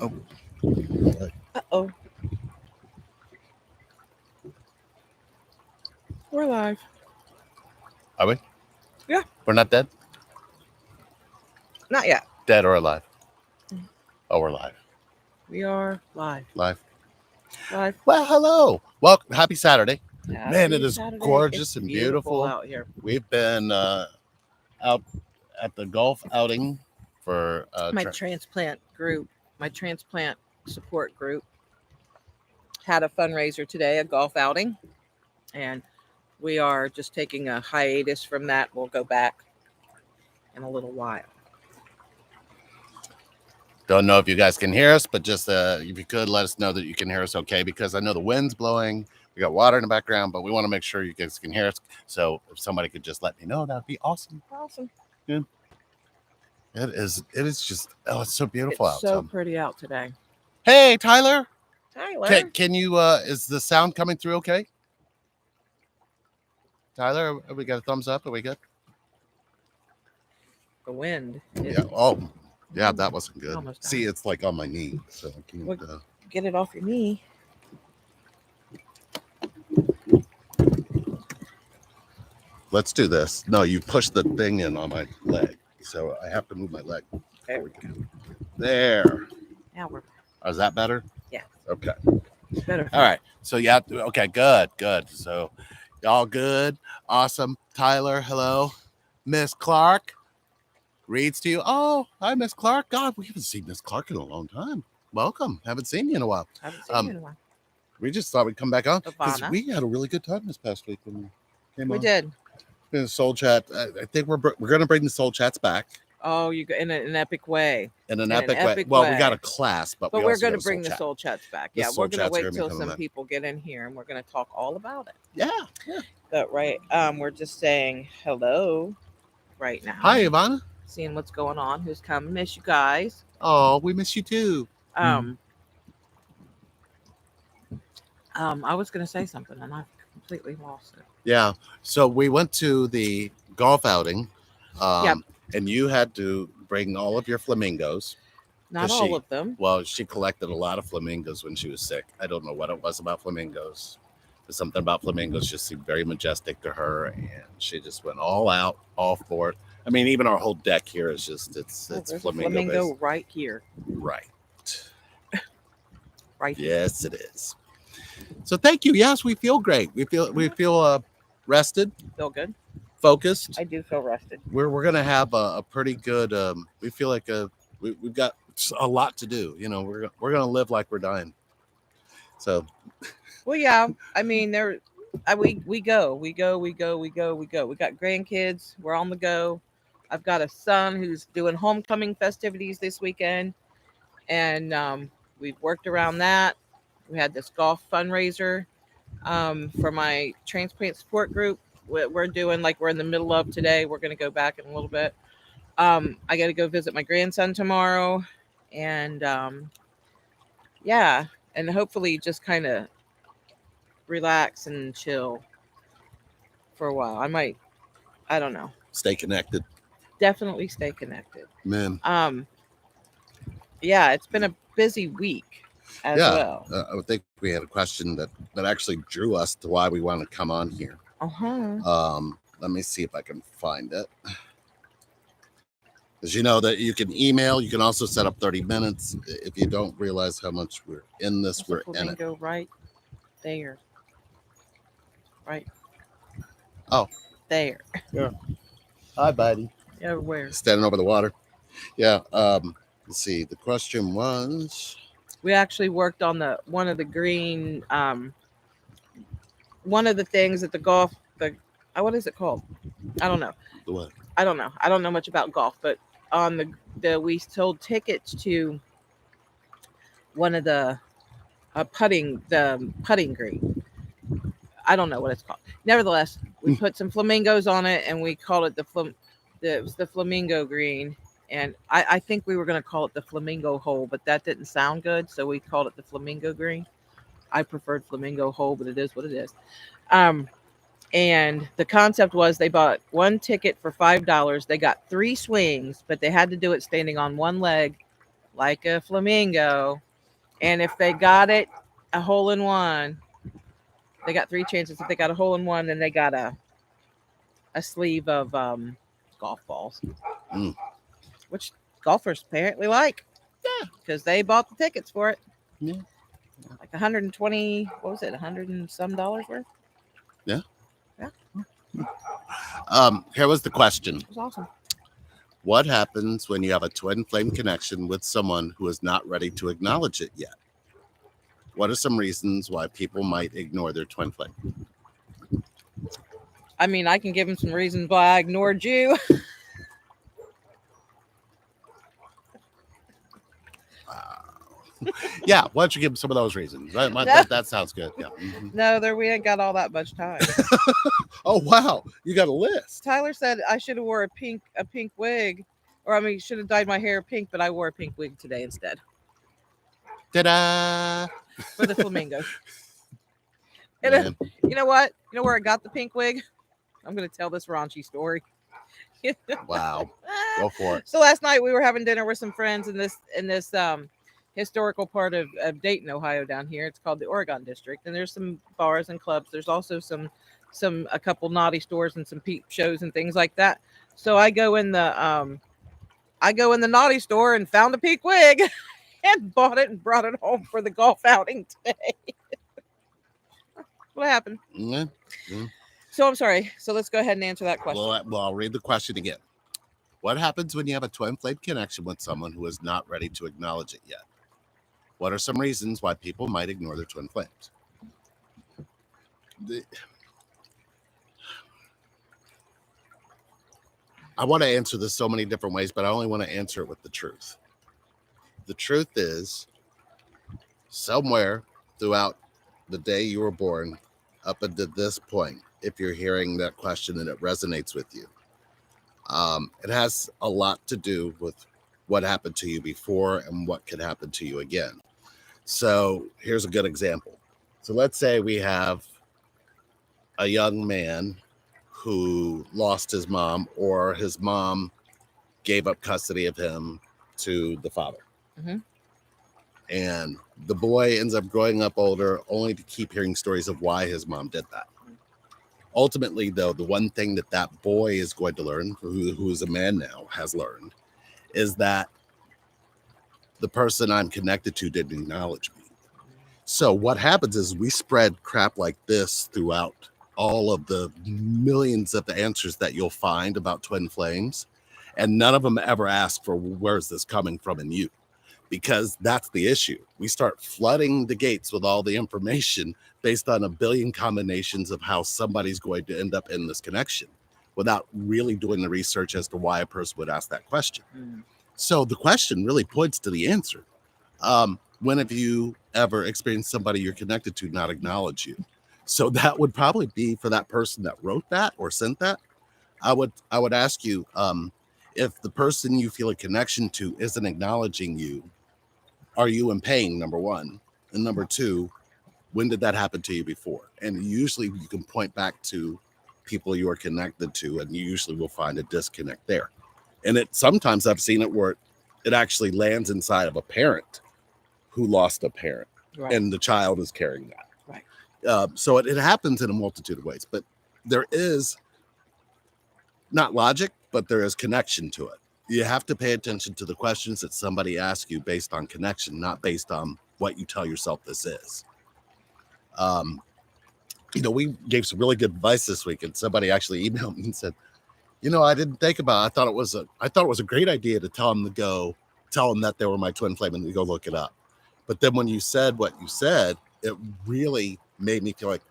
Oh, Uh-oh. We're live. are we? Yeah. We're not dead? Not yet. Dead or alive? Oh, we're live. We are live. Live. Live. Well, hello. Well, happy Saturday. Man, it Happy is Saturday. It's gorgeous and beautiful beautiful. out here. We've been out at the golf outing for My transplant group, my transplant support group, had a fundraiser today, a golf outing, and we are just taking a hiatus from that. We'll go back in a little while. don't know if you guys can hear us, but just if you could let us know that you can hear us okay, because I know the wind's blowing. We got water in the background, but we want to make sure you guys can hear us. So if somebody could just let me know, that'd be awesome. Awesome. Yeah. It is. It is just. Oh, it's so beautiful It's out. so pretty out today. Hey, Tyler. Tyler. Can you? Is the sound coming through okay? Tyler, we got a thumbs up. Are we good? The wind. Yeah. Oh, yeah. That wasn't good. Almost See, died. it's like on my knee, so I can't. Well, get it off your knee. Let's do this. No, you push the thing in on my leg, so I have to move my leg. There we go. There. Now we're Is that better? Yeah. Okay. better. All right. So yeah. Okay. Good. Good. So y'all good. Awesome. Tyler. Hello. Miss Clark reads to you. Oh, hi, Miss Clark. God, we haven't seen Miss Clark in a long time. Welcome. Haven't seen you in a while. Haven't seen you in a while. We just thought we'd come back on because Ivana. we had a really good time this past week when we came We on. did. The Soul Chat. I think we're going to bring the Soul Chats back Oh, you go in an epic way. in an In an epic way. epic Well, we way. got a class, but But we we're also going got to a Soul bring the Chat. soul chats back. The Yeah, soul we're going to chats are wait gonna be till coming some back. people get in here and we're going to talk all about it. Yeah. Yeah. But we're just saying hello right now. Hi, Ivana. Seeing what's going on, who's coming. Miss you guys. Oh, we miss you too. Um, I was going to say something and I completely lost it. Yeah. So we went to the golf outing, Yep. and you had to bring all of your flamingos. Not 'Cause all she- of them. Well, she collected a lot of flamingos when she was sick. I don't know what it was about flamingos. There's something about flamingos just seemed very majestic to her, and she just went all out, all for it. I mean, even our whole deck here is just it's Oh, it's there's a flamingo flamingo based. right here. Right. Right here. Yes, it is. So thank you. Yes, we feel great. We feel rested, Feel good? focused. I do feel rested. We're gonna have a pretty good. We feel like we've got a lot to do. You know, we're gonna live like we're dying. So Well, yeah. I mean, we go. We got grandkids. We're on the go. I've got a son who's doing homecoming festivities this weekend, and we've worked around that. We had this golf fundraiser for my transplant support group. We're doing like we're in the middle of today. We're going to go back in a little bit. I got to go visit my grandson tomorrow, and yeah, and hopefully just kind of relax and chill for a while. I don't know. stay connected, Definitely stay connected. man. Yeah, it's been a busy week as Yeah, well. I would think we had a question that actually drew us to why we want to come on here. Let me see if I can find it. Because you know that you can email, you can also set up 30 minutes. If you don't realize how much we're in this, There's we're a in it. flamingo right there. Right. Oh. There. Hi, buddy. Everywhere. Standing over the water. Yeah. Let's see. The question was. We actually worked on one of the green one of the things at the golf what is it called? I don't know. The what? I don't know. I don't know much about golf, but on the we sold tickets to one of the putting green. I don't know what it's called. Nevertheless, we put some flamingos on it and we called it it was the flamingo green. And I think we were going to call it the flamingo hole, but that didn't sound good, so we called it the flamingo green. I preferred flamingo hole, but it is what it is. And the concept was they bought one ticket for $5. They got 3 swings, but they had to do it standing on one leg like a flamingo. And if they got it, a hole in one, they got 3 chances. If they got a hole in one, then they got a sleeve of golf balls, Mm. which golfers apparently like. Yeah. Because they bought the tickets for it. Yeah. Like 120, what was it, 100 and some dollars worth? Yeah. Yeah. Here was the question. It was awesome. What happens when you have a twin flame connection with someone who is not ready to acknowledge it yet? What are some reasons why people might ignore their twin flame? I mean, I can give them some reasons why I ignored you. Yeah, why don't you give them some of those reasons? That sounds good. Yeah. Mhm. No, we ain't got all that much time. Oh wow, you got a list. Tyler said I should have wore a pink wig, or I mean, should have dyed my hair pink, but I wore a pink wig today instead Ta-da! for the flamingos. And Man. you know what? You know where I got the pink wig? I'm going to tell this raunchy story. Wow, go for it. So last night we were having dinner with some friends in this historical part of Dayton, Ohio, down here. It's called the Oregon District, and there's some bars and clubs. There's also a couple naughty stores and some peep shows and things like that. So I go in the naughty store and found a pink wig and bought it and brought it home for the golf outing today. What happened? Yeah. So I'm sorry. So let's go ahead and answer that question. Well, I'll read the question again. What happens when you have a twin flame connection with someone who is not ready to acknowledge it yet? What are some reasons why people might ignore their twin flames? I want to answer this so many different ways, but I only want to answer it with the truth. The truth is, somewhere throughout the day you were born, up until this point, if you're hearing that question and it resonates with you, it has a lot to do with what happened to you before and what could happen to you again. So here's a good example. So let's say we have a young man who lost his mom, or his mom gave up custody of him to the father. Mm-hmm. And the boy ends up growing up older only to keep hearing stories of why his mom did that. Ultimately, though, the one thing that boy is going to learn, who is a man now, has learned, is that the person I'm connected to didn't acknowledge me. So what happens is we spread crap like this throughout all of the millions of answers that you'll find about twin flames, and none of them ever ask for where's this coming from in you, because that's the issue. We start flooding the gates with all the information based on a billion combinations of how somebody's going to end up in this connection without really doing the research as to why a person would ask that question. So the question really points to the answer. When have you ever experienced somebody you're connected to not acknowledge you? So that would probably be for that person that wrote that or sent that. I would ask you, if the person you feel a connection to isn't acknowledging you, are you in pain, number one? And number two, when did that happen to you before? And usually you can point back to people you are connected to, and you usually will find a disconnect there. And sometimes I've seen it where it actually lands inside of a parent who lost a parent, right, and the child is carrying that. Right. So it happens in a multitude of ways, but there is not logic, but there is connection to it. You have to pay attention to the questions that somebody asks you based on connection, not based on what you tell yourself this is. We gave some really good advice this week, and somebody actually emailed me and said, I didn't think about it. I thought it was a great idea to tell them that they were my twin flame and to go look it up. But then when you said what you said, it really made me feel like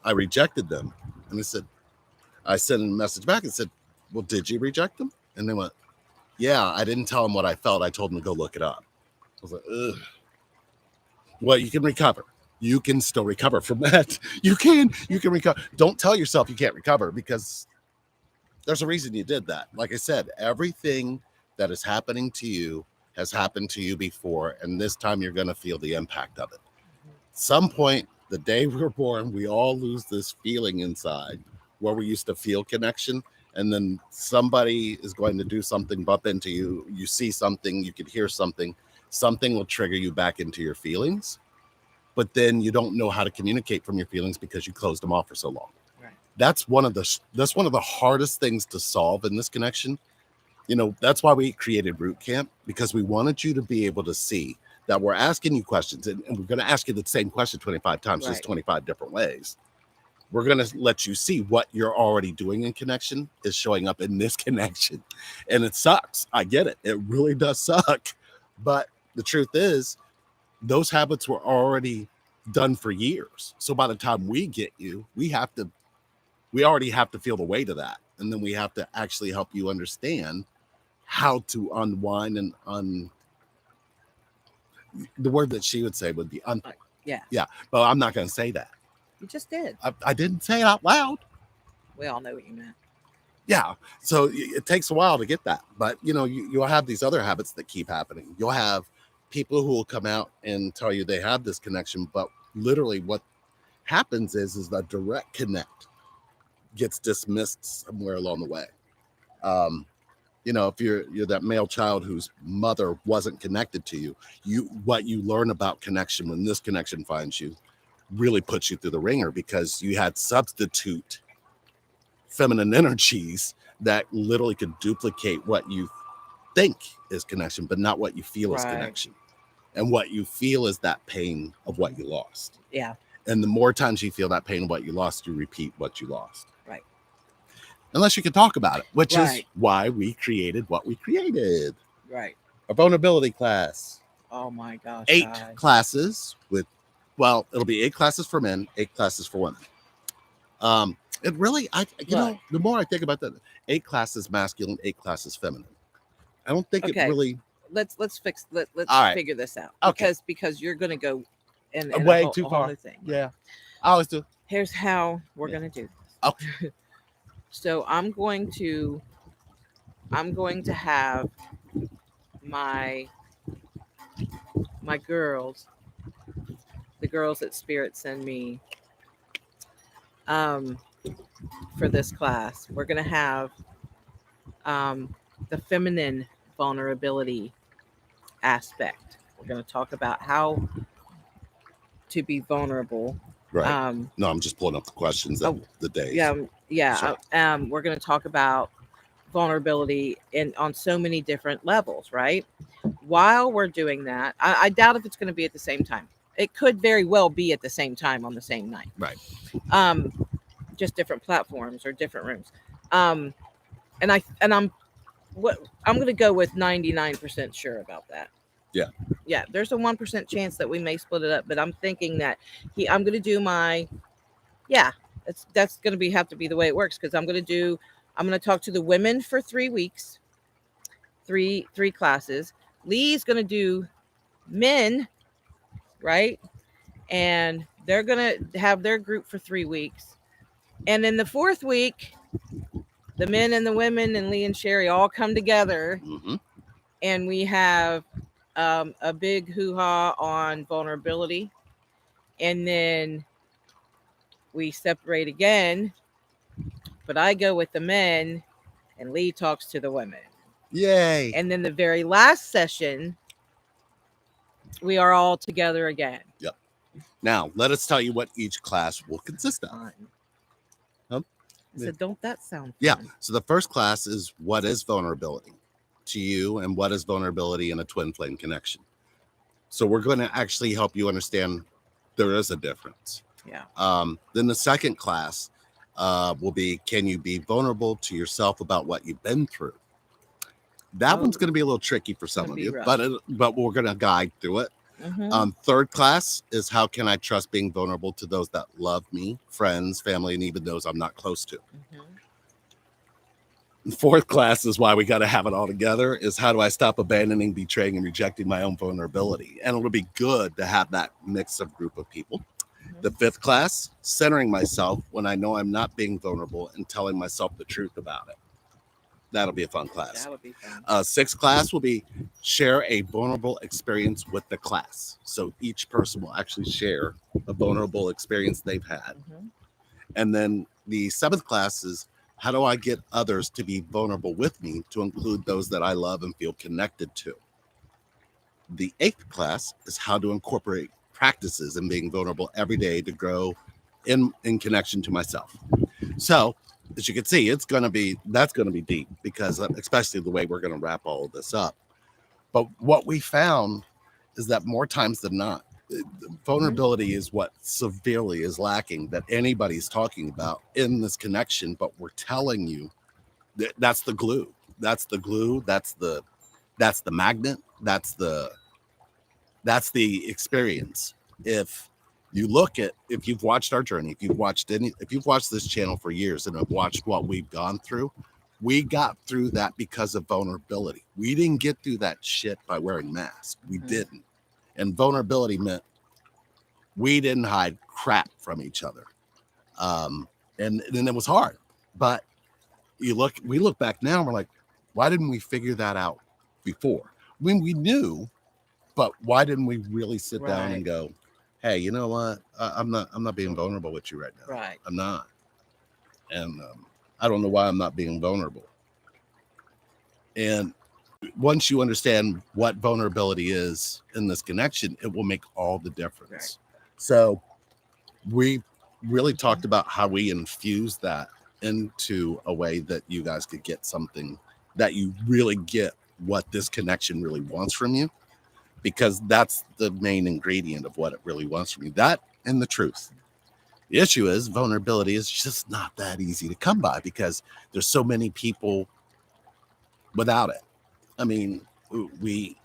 I rejected them. And I sent a message back and said, well, did you reject them? And they went, yeah, I didn't tell them what I felt. I told them to go look it up. I was like, ugh. Well, you can recover. You can still recover from that. You can recover. Don't tell yourself you can't recover, because there's a reason you did that. Like I said, everything that is happening to you has happened to you before, and this time you're going to feel the impact of it. Some point, the day we were born, we all lose this feeling inside where we used to feel connection, and then somebody is going to do something, bump into you, you see something, you could hear something, something will trigger you back into your feelings, but then you don't know how to communicate from your feelings because you closed them off for so long. Right. That's one of the hardest things to solve in this connection. That's why we created Root Camp, because we wanted you to be able to see that we're asking you questions, and we're going to ask you the same question 25 times, just 25 different ways. We're going to let you see what you're already doing in connection is showing up in this connection. And it sucks. I get it. It really does suck. But the truth is, those habits were already done for years. So by the time we get you, we already have to feel the weight of that. And then we have to actually help you understand how to unwind and the word that she would say would be yeah. But I'm not going to say that. You just did. I didn't say it out loud. We all know what you meant. Yeah. So it takes a while to get that. But, you'll have these other habits that keep happening. You'll have people who will come out and tell you they have this connection. But literally what happens is the direct connect gets dismissed somewhere along the way. If you're that male child whose mother wasn't connected to you, what you learn about connection when this connection finds you really puts you through the ringer, because you had substitute feminine energies that literally could duplicate what you think is connection, but not what you feel is connection. And what you feel is that pain of what you lost. Yeah. And the more times you feel that pain of what you lost, you repeat what you lost. Right. Unless you can talk about it, which is why we created what we created. Right. A vulnerability class. Oh my gosh. 8 classes it'll be 8 classes for men, 8 classes for women. It really, the more I think about that, 8 classes masculine, 8 classes feminine. I don't think it really. Let's figure this out. Because you're going to go in way a too whole far. New thing. Yeah. I always do. Here's how we're going to do this. Okay. So I'm going to have my girls, the girls that Spirit send me, for this class. We're going to have the feminine vulnerability aspect. We're going to talk about how to be vulnerable. Right. No, I'm just pulling up the questions of the days. Yeah. Sure. We're going to talk about vulnerability on so many different levels, right? While we're doing that, I doubt if it's going to be at the same time. It could very well be at the same time on the same night. Right. Just different platforms or different rooms. I'm going to go with 99% sure about that. Yeah. There's a 1% chance that we may split it up, but I'm thinking that I'm going to do that's going to have to be the way it works, because I'm going to talk to the women for 3 weeks, three classes. Lee's going to do men, right? And they're going to have their group for 3 weeks. And in the 4th week, the men and the women and Lee and Sherry all come together. Mm-hmm. And we have a big hoo-ha on vulnerability. And then we separate again. But I go with the men and Lee talks to the women. Yay. And then the very last session, we are all together again. Yep. Now, let us tell you what each class will consist of. So don't that sound fun? Yeah. So the first class is what is vulnerability to you and what is vulnerability in a twin flame connection. So we're going to actually help you understand there is a difference. Yeah. Then the second class will be, can you be vulnerable to yourself about what you've been through? That one's going to be a little tricky for some of you, but we're going to guide through it. Mm-hmm. Third class is how can I trust being vulnerable to those that love me, friends, family, and even those I'm not close to. Mm-hmm. Fourth class is why we got to have it all together, is how do I stop abandoning, betraying, and rejecting my own vulnerability? And it'll be good to have that mix of group of people. Mm-hmm. The fifth class, centering myself when I know I'm not being vulnerable and telling myself the truth about it. That'll be a fun class. That'll be fun. Sixth class will be share a vulnerable experience with the class. So each person will actually share a vulnerable experience they've had. Mm-hmm. And then the seventh class is How do I get others to be vulnerable with me, to include those that I love and feel connected to? The 8th class is how to incorporate practices and being vulnerable every day to grow in connection to myself. So as you can see, that's going to be deep, because especially the way we're going to wrap all of this up. But what we found is that more times than not, vulnerability is what severely is lacking that anybody's talking about in this connection. But we're telling you that that's the glue. That's the glue. That's the magnet. That's the experience. If you've watched our journey, if you've watched this channel for years and have watched what we've gone through, we got through that because of vulnerability. We didn't get through that shit by wearing masks. We didn't. And vulnerability meant we didn't hide crap from each other. And then it was hard. But we look back now and we're like, why didn't we figure that out before? When we knew, but why didn't we really sit down and go, hey, you know what? I'm not being vulnerable with you right now. Right. I'm not. And I don't know why I'm not being vulnerable. And once you understand what vulnerability is in this connection, it will make all the difference. Right. So we really talked about how we infuse that into a way that you guys could get something that you really get what this connection really wants from you, because that's the main ingredient of what it really wants from you. That and the truth. The issue is vulnerability is just not that easy to come by because there's so many people without it. I mean, you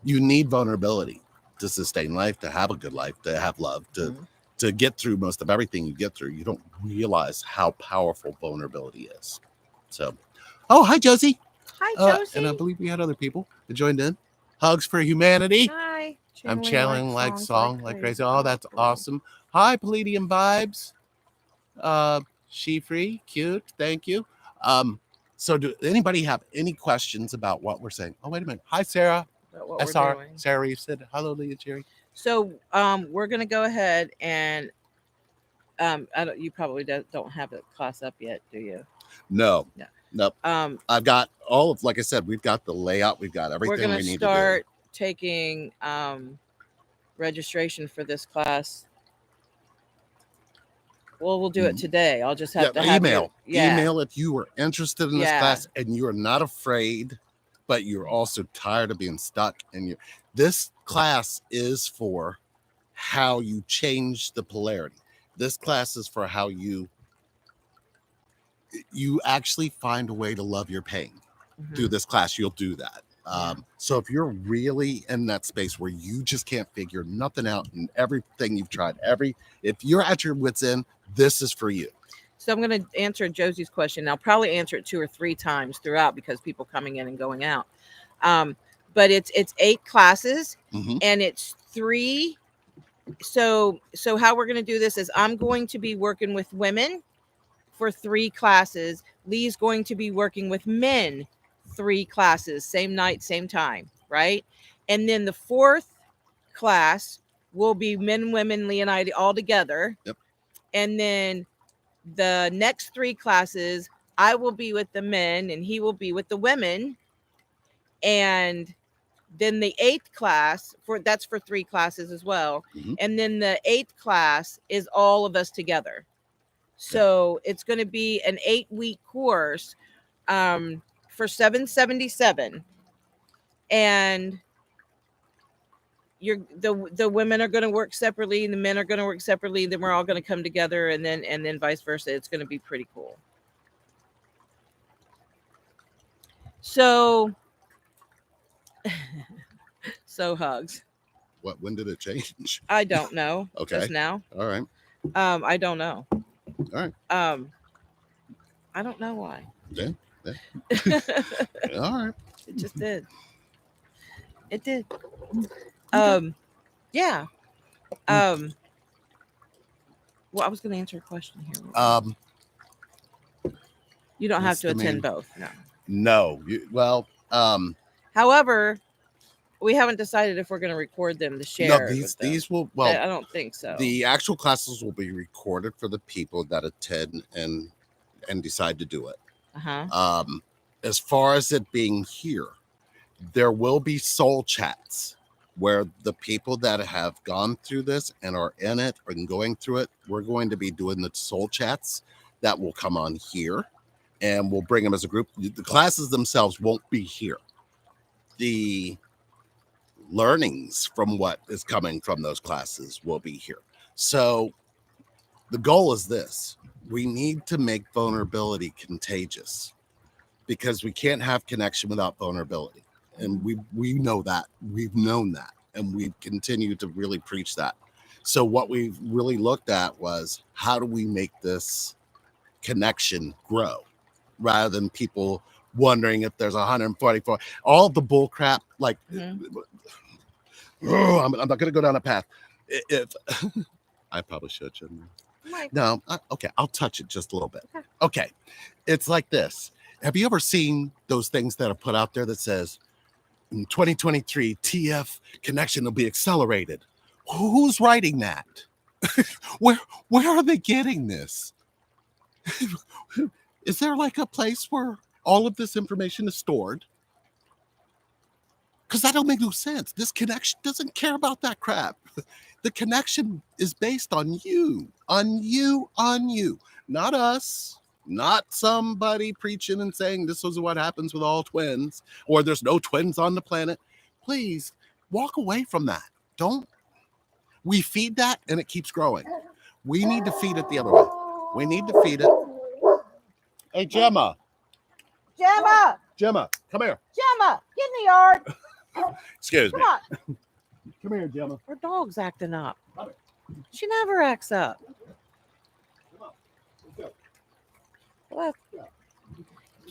need vulnerability to sustain life, to have a good life, to have love, to get through most of everything you get through. You don't realize how powerful vulnerability is. So, oh, hi, Josie. Hi, Josie. And I believe we had other people that joined in. Hugs for humanity. Hi. I'm channeling like song like crazy. Oh, that's awesome. Hi, Palladium Vibes. She free, cute. Thank you. So do anybody have any questions about what we're saying? Oh, wait a minute. Hi, Sarah. SR. Sarah Reeves said, hello, Leah Jerry. So we're going to go ahead and you probably don't have the class up yet, do you? No. Nope. I've got all of, like I said, we've got the layout. We've got everything we need to do. We're going to start taking registration for this class. Well, we'll do it today. I'll just have to have email if you are interested in this class and you are not afraid, but you're also tired of being stuck. And this class is for how you change the polarity. This class is for how you actually find a way to love your pain. Through this class. You'll do that. So if you're really in that space where you just can't figure nothing out and everything you've tried, if you're at your wit's end, this is for you. So I'm going to answer Josie's question. I'll probably answer it 2 or 3 times throughout because people coming in and going out. But it's 8 classes and it's 3. So how we're going to do this is I'm going to be working with women for 3 classes. Lee's going to be working with men 3 classes, same night, same time, right? And then the 4th class will be men, women, Lee and I all together. Yep. And then the next 3 classes, I will be with the men and he will be with the women. And then the 8th class that's for 3 classes as well. And then the 8th class is all of us together. So it's going to be an 8-week course for $777, and the women are going to work separately and the men are going to work separately. Then we're all going to come together, and then vice versa. It's going to be pretty cool. So hugs. What? When did it change? I don't know. Okay. Just now. All right. I don't know. All right. I don't know why. Yeah. All right. It just did. It did. Yeah. Well, I was going to answer a question here. You don't have to attend both. No. However, we haven't decided if we're going to record them to share. No, these will. Well, I don't think so. The actual classes will be recorded for the people that attend and and decide to do it. Uh-huh. As far as it being here, there will be soul chats where the people that have gone through this and are in it and going through it, we're going to be doing the soul chats that will come on here, and we'll bring them as a group. The classes themselves won't be here. The learnings from what is coming from those classes will be here. So the goal is this: we need to make vulnerability contagious, because we can't have connection without vulnerability. And we know that. We've known that. And we've continued to really preach that. So what we've really looked at was, how do we make this connection grow, rather than people wondering if there's 144, all the bull crap. Like, I'm not going to go down a path. If I probably shouldn't I? No, okay, I'll touch it just a little bit. Okay, it's like this. Have you ever seen those things that are put out there that says, in 2023, TF connection will be accelerated? Who's writing that? Where are they getting this? Is there like a place where all of this information is stored? Because that don't make no sense. This connection doesn't care about that crap. The connection is based on you, not us. Not somebody preaching and saying this is what happens with all twins, or there's no twins on the planet. Please walk away from that. Don't. We feed that and it keeps growing. We need to feed it the other way. We need to feed it. Hey, Gemma, Gemma, come here. Gemma, get in the yard. Excuse me. Come on. Come here, Gemma. Her dog's acting up. She never acts up. Well,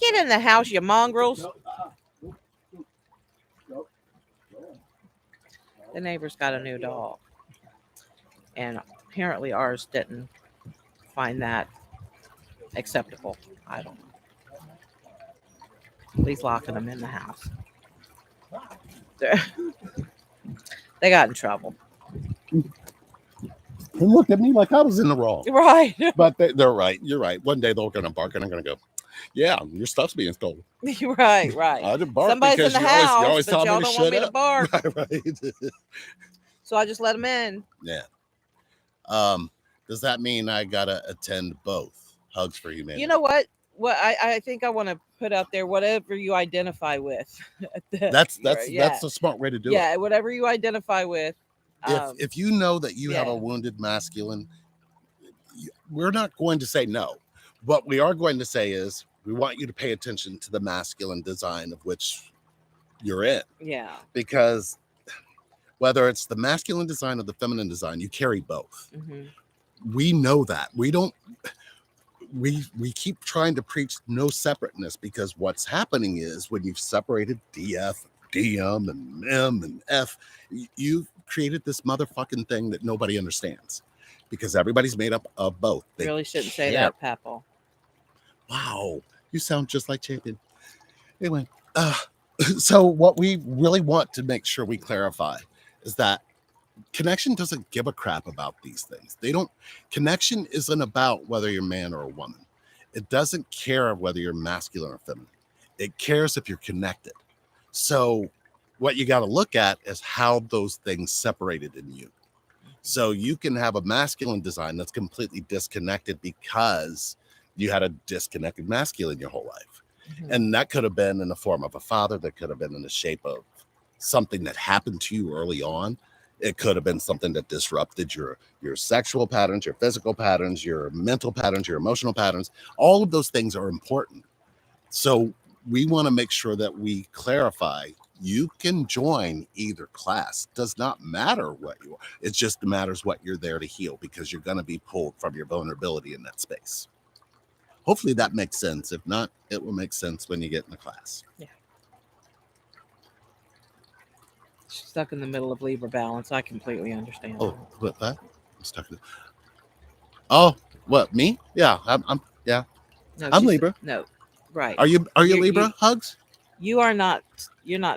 get in the house, you mongrels. The neighbor's got a new dog. And apparently ours didn't find that acceptable. I don't know. He's locking them in the house. They got in trouble. They looked at me like I was in the wrong. Right. But they're right. You're right. One day they're going to bark and I'm going to go, yeah, your stuff's being stolen. Right. I didn't bark. Somebody's in the house, you always but tell y'all me to don't shut want me up. to bark. Right. So I just let them in. Yeah. Does that mean I got to attend both Hugs for Humanity? You know what? I think I want to put out there, whatever you identify with. That's a smart way to do it. Yeah, whatever you identify with. If you know that you have a wounded masculine, we're not going to say no. What we are going to say is, we want you to pay attention to the masculine design of which you're in. Yeah. Because whether it's the masculine design or the feminine design, you carry both. Mm-hmm. We know that. We keep trying to preach no separateness, because what's happening is, when you've separated DF, DM, and M and F, you've created this motherfucking thing that nobody understands, because everybody's made up of both. They really shouldn't say that, Papo. Wow, you sound just like Champion. Anyway, so what we really want to make sure we clarify is that connection doesn't give a crap about these things. Connection isn't about whether you're a man or a woman. It doesn't care whether you're masculine or feminine. It cares if you're connected. So what you got to look at is how those things separated in you. So you can have a masculine design that's completely disconnected because you had a disconnected masculine your whole life. Mm-hmm. And that could have been in the form of a father. That could have been in the shape of something that happened to you early on. It could have been something that disrupted your sexual patterns, your physical patterns, your mental patterns, your emotional patterns. All of those things are important. So we want to make sure that we clarify, you can join either class. Does not matter what you are. It just matters what you're there to heal, because you're going to be pulled from your vulnerability in that space. Hopefully that makes sense. If not, it will make sense when you get in the class. Yeah. Stuck in the middle of Libra balance. I completely understand. Oh, what that? I'm stuck in. Oh, what, me? Yeah, I'm yeah. No, I'm Libra. No, right. Are you Libra? Hugs? You're not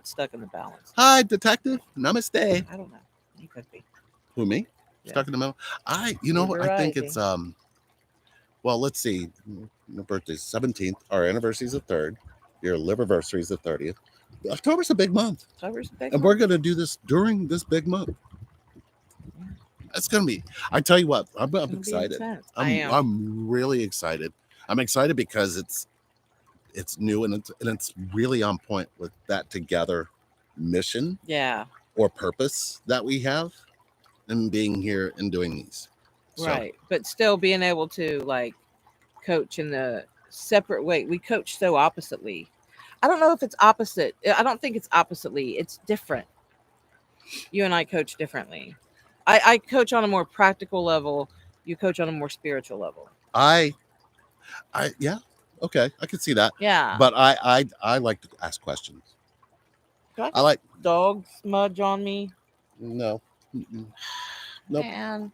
stuck in the balance. Hi, detective. Namaste. I don't know. You could be. Who, me? Yeah. Stuck in the middle? I think it's well, let's see. My birthday's 17th. Our anniversary is the 3rd. Your liverversary is the 30th. October's a big month. October's a big And month. we're going to do this during this big month. It's going to be, I tell you what, I'm It's gonna be excited. intense. I am. I'm really excited. I'm excited because it's new and it's really on point with that together mission Yeah. or purpose that we have in being here and doing these. So, Right. But still being able to like coach in a separate way. We coach so oppositely. I don't know if it's opposite. I don't think it's oppositely. It's different. You and I coach differently. I coach on a more practical level. You coach on a more spiritual level. yeah, okay, I can see that. Yeah. But I like to ask questions. I like dog smudge on me. no. Mm-mm. Nope. Man,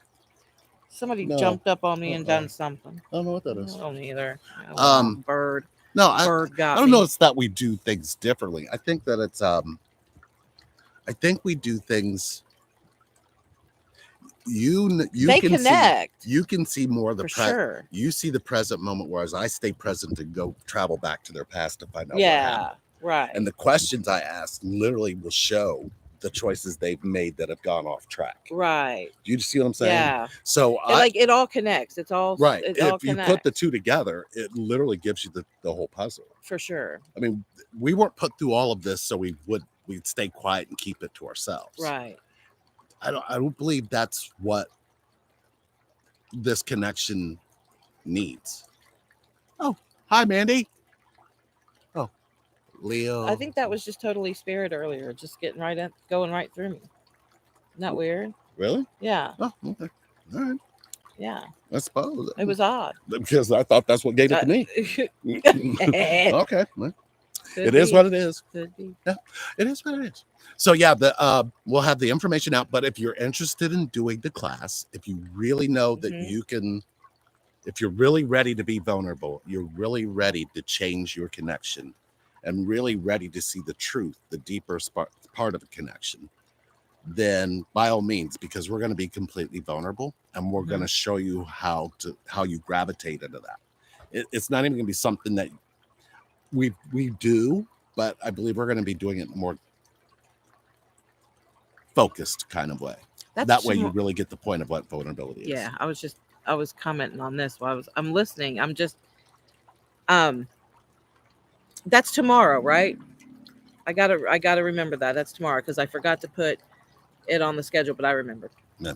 somebody No. jumped up on me and Uh-uh. done something. I don't know what that I is. don't either. Bird. No, I Bird got don't me. know. It's that we do things differently. I think that it's I think we do things. They can connect. see, you can see more of the For sure. You see the present moment, whereas I stay present and go travel back to their past to find out. Yeah. Right. And the questions I ask literally will show the choices they've made that have gone off track. Right. Do you see what I'm saying? Yeah. So it all connects. It's all right. It If all you connects. put the two together, it literally gives you the whole puzzle. For sure. I mean, we weren't put through all of this so we'd stay quiet and keep it to ourselves. Right. I don't believe that's what this connection needs. Oh, hi, Mandy. Oh, Leo. I think that was just totally spirit earlier, just going right through me. Isn't that weird? Really? Yeah. Oh, okay. All right. Yeah. I suppose It was odd. because I thought that's what gave it to me. Okay. Well, it is what it is. Could be. Yeah, it is what it is. So yeah, we'll have the information out. But if you're interested in doing the class, if you really know that you can, if you're really ready to be vulnerable, you're really ready to change your connection, and really ready to see the truth, the deeper part of a connection, then by all means, because we're going to be completely vulnerable, and we're going to show you how you gravitate into that. It's not even going to be something that we do, but I believe we're going to be doing it more focused kind of way. That way you really get the point of what vulnerability is. Yeah, I was commenting on this while I'm listening. I'm just that's tomorrow, right? I gotta remember that. That's tomorrow because I forgot to put it on the schedule, but I remembered. Yeah.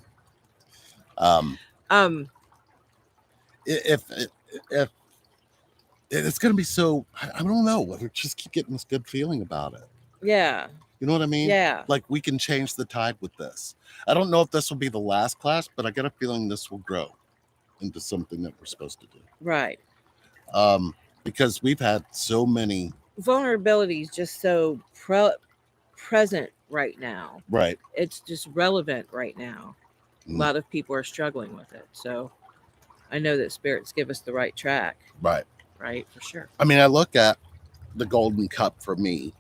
If it's going to be so, I don't know. We just keep getting this good feeling about it. Yeah. You know what I mean? Yeah. Like we can change the tide with this. I don't know if this will be the last class, but I get a feeling this will grow into something that we're supposed to do. Right. Because we've had so many. Vulnerability is just so present right now. Right. It's just relevant right now. A lot of people are struggling with it. So I know that spirits give us the right track. Right. Right, for sure. I mean, I look at the golden cup for me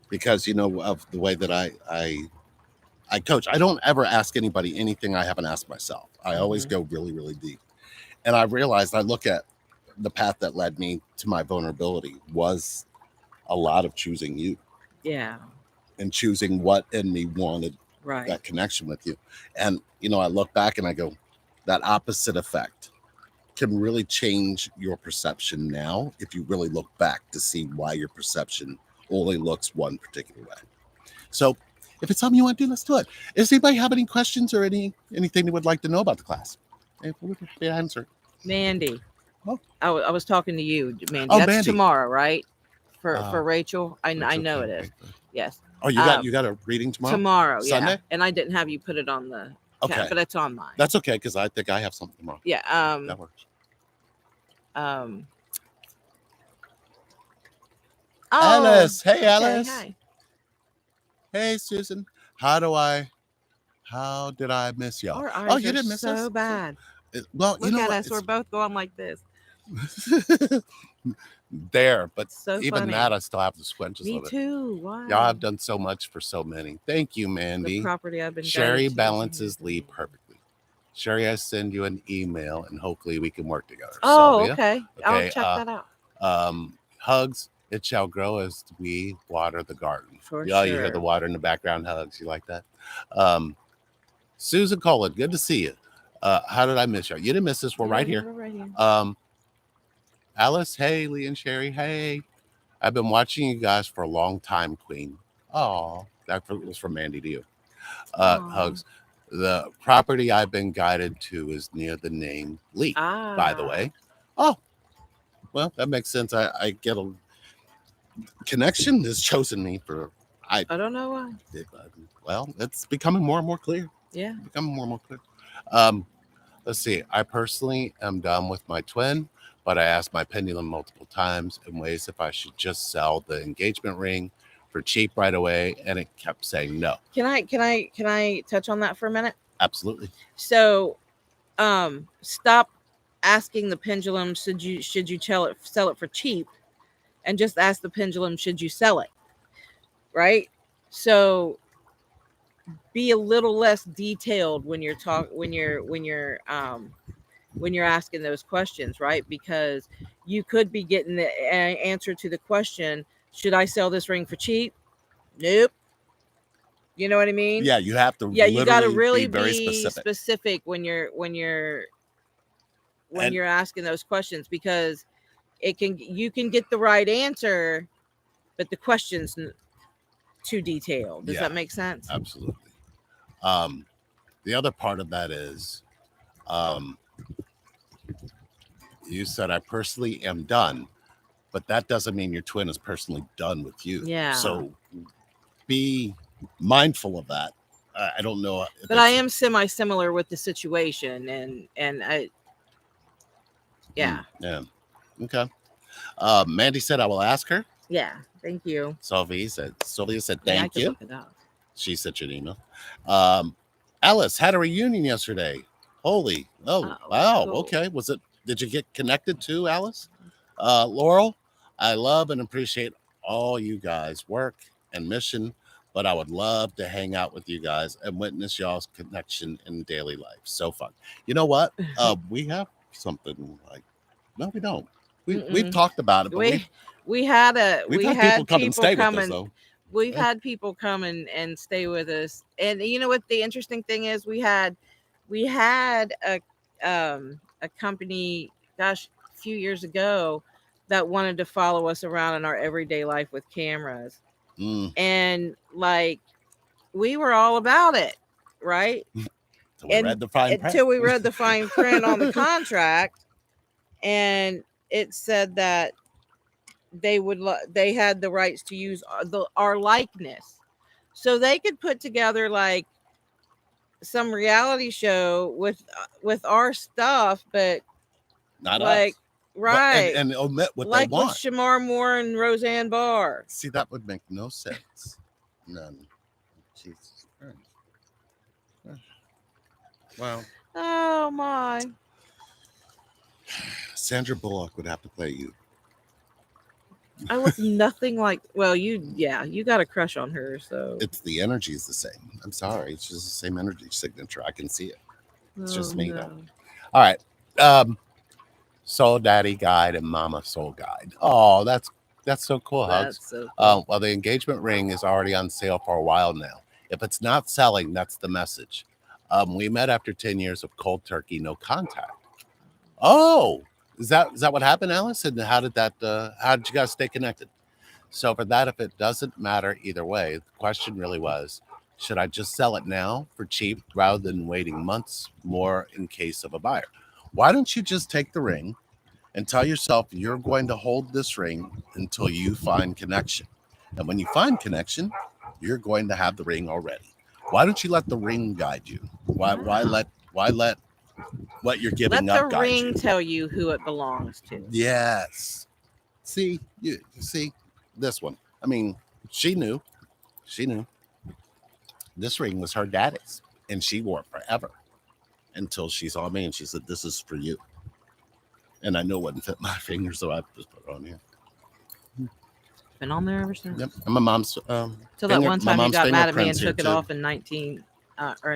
because, of the way that I coach. I don't ever ask anybody anything I haven't asked myself. I always go really, really deep. And I realized I look at the path that led me to my vulnerability was a lot of choosing you. Yeah. And choosing what in me wanted that connection with you. And, I look back and I go, that opposite effect can really change your perception now if you really look back to see why your perception only looks one particular way. So if it's something you want to do, let's do it. Does anybody have any questions or anything they would like to know about the class? The answer. Mandy. Oh. I was talking to you, Mandy. Oh, That's Mandy. tomorrow, right? For Rachel. I know it is. Yes. Oh, you got a reading tomorrow? Tomorrow, Sunday? yeah. And I didn't have you put it on the okay, but it's on mine. That's okay because I think I have something tomorrow. Yeah. That works. Alice. Hey, Alice. Okay, hi. Hey, Susan. How did I miss y'all? Our eyes you didn't miss so us? bad. Well, Look at us. We're both going like this. there, but so even funny. that I still have the squinches. Me of it. too. Wow. Y'all have done so much for so many. Thank you, Mandy. The property I've been. Sherry balances Lee perfectly. Sherry, I send you an email, and hopefully we can work together. Oh, Sylvia. okay. I'll Okay, check that out. Hugs. It shall grow as we water the garden. For Yeah, you hear the sure. water in the background. Hugs. You like that? Susan Colin, good to see you. How did I miss you? You didn't miss us. We're right here. We're right here. Alice, hey, Lee and Sherry, hey. I've been watching you guys for a long time, Queen. Oh, that was from Mandy to you. Aw. Hugs. The property I've been guided to is near the name Lee, by the way. Oh, well, that makes sense. I get a connection has chosen me for. I don't know why. Well, it's becoming more and more clear. Yeah. Becoming more and more clear. Let's see. I personally am done with my twin, but I asked my pendulum multiple times in ways if I should just sell the engagement ring for cheap right away, and it kept saying no. Can I touch on that for a minute? Absolutely. So, stop asking the pendulum should you sell it for cheap, and just ask the pendulum should you sell it, right? So be a little less detailed when you're asking those questions, right? Because you could be getting the answer to the question, should I sell this ring for cheap? Nope. You know what I mean? Yeah, you have to. Yeah, you got to really be very be specific. specific when you're asking those questions, because you can get the right answer, but the question's too detailed. Does that make sense? Absolutely. The other part of that is, you said I personally am done, but that doesn't mean your twin is personally done with you. Yeah. So be mindful of that. I don't know. But I am similar with the situation, and I. Yeah. Yeah. Okay. Mandy said I will ask her. Yeah. Thank you. Sylvia said thank you. Look it up. She sent you an email. Alice had a reunion yesterday. Holy. Oh, wow. Cool. Okay. Did you get connected to Alice? Laurel, I love and appreciate all you guys' work and mission, but I would love to hang out with you guys and witness y'all's connection in daily life. So fun. You know what? We have something like, no, we don't. We've talked about it, but we've had people come and stay with us, though. We've had people come and stay with us. And you know what the interesting thing is, we had a company, gosh, a few years ago, that wanted to follow us around in our everyday life with cameras. And like, we were all about it, right? Until we read the fine print on the contract, and it said that they had the rights to use our likeness, so they could put together like some reality show with our stuff, but not like us. Right. And omit what like they want. with Shamar Moore and Roseanne Barr. See, that would make no sense. None. Jesus Christ. Wow. Oh my. Sandra Bullock would have to play you. I was nothing like, well, you got a crush on her, so it's the energy is the same. I'm sorry, it's just the same energy signature. I can see it. It's just me though. All right. Soul Daddy Guide and Mama Soul Guide. Oh, that's so cool, Hugs. So cool. Well, the engagement ring is already on sale for a while now. If it's not selling, that's the message. We met after 10 years of cold turkey, no contact. Oh, is that what happened, Alice? And how did you guys stay connected? So for that, if it doesn't matter either way, the question really was, should I just sell it now for cheap rather than waiting months more in case of a buyer? Why don't you just take the ring and tell yourself you're going to hold this ring until you find connection. And when you find connection, you're going to have the ring already. Why don't you let the ring guide you? Why let what you're giving up guide you? Let the ring tell you who it belongs to. Yes. See, you see this one. I mean, she knew. This ring was her daddy's, and she wore it forever until she saw me and she said, "This is for you." And I know it wouldn't fit my finger, so I just put it on here. Been on there ever since. Yep. And my mom's till that one time you got mad at me and took it off in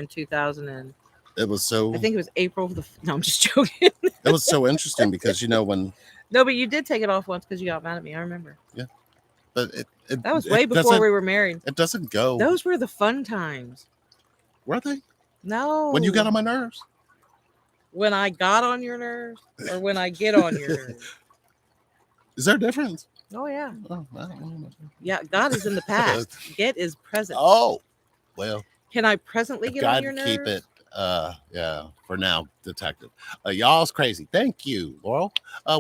2000 and It was so. I think it was April. No, I'm just joking. It was so interesting because when. No, but you did take it off once because you got mad at me. I remember. Yeah, but That was way before doesn't- we were married. It doesn't go. Those were the fun times. Were they? No. When you got on my nerves. When I got on your nerves, or when I get on your nerves. Is there a difference? Oh yeah. Oh, I don't know. Yeah, God is in the past. Get is present. Oh, well. Can I presently If get God on your nerves? keep it. Yeah. For now, detective. Y'all's crazy. Thank you, Laurel.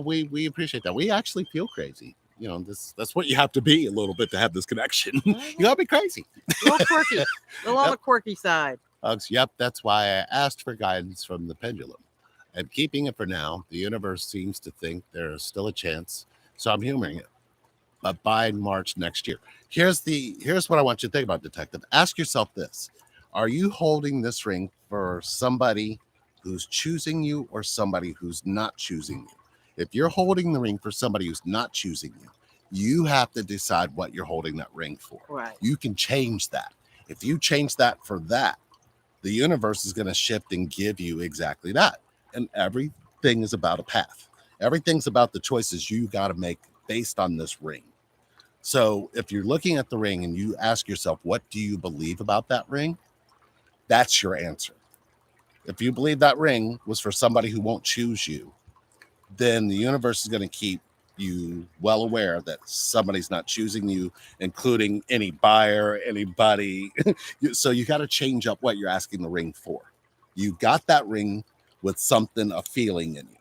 We appreciate that. We actually feel crazy. That's what you have to be a little bit to have this connection. You gotta be crazy. A little quirky. A little on the quirky side. Yep, that's why I asked for guidance from the pendulum. I'm keeping it for now. The universe seems to think there's still a chance, so I'm humoring it. But by March next year, here's what I want you to think about, detective. Ask yourself this: are you holding this ring for somebody who's choosing you or somebody who's not choosing you? If you're holding the ring for somebody who's not choosing you, you have to decide what you're holding that ring for. Right. You can change that. If you change that for that, the universe is going to shift and give you exactly that. And everything is about a path. Everything's about the choices you got to make based on this ring. So if you're looking at the ring and you ask yourself, what do you believe about that ring? That's your answer. If you believe that ring was for somebody who won't choose you, then the universe is going to keep you well aware that somebody's not choosing you, including any buyer, anybody. So you got to change up what you're asking the ring for. You got that ring with something, a feeling in you.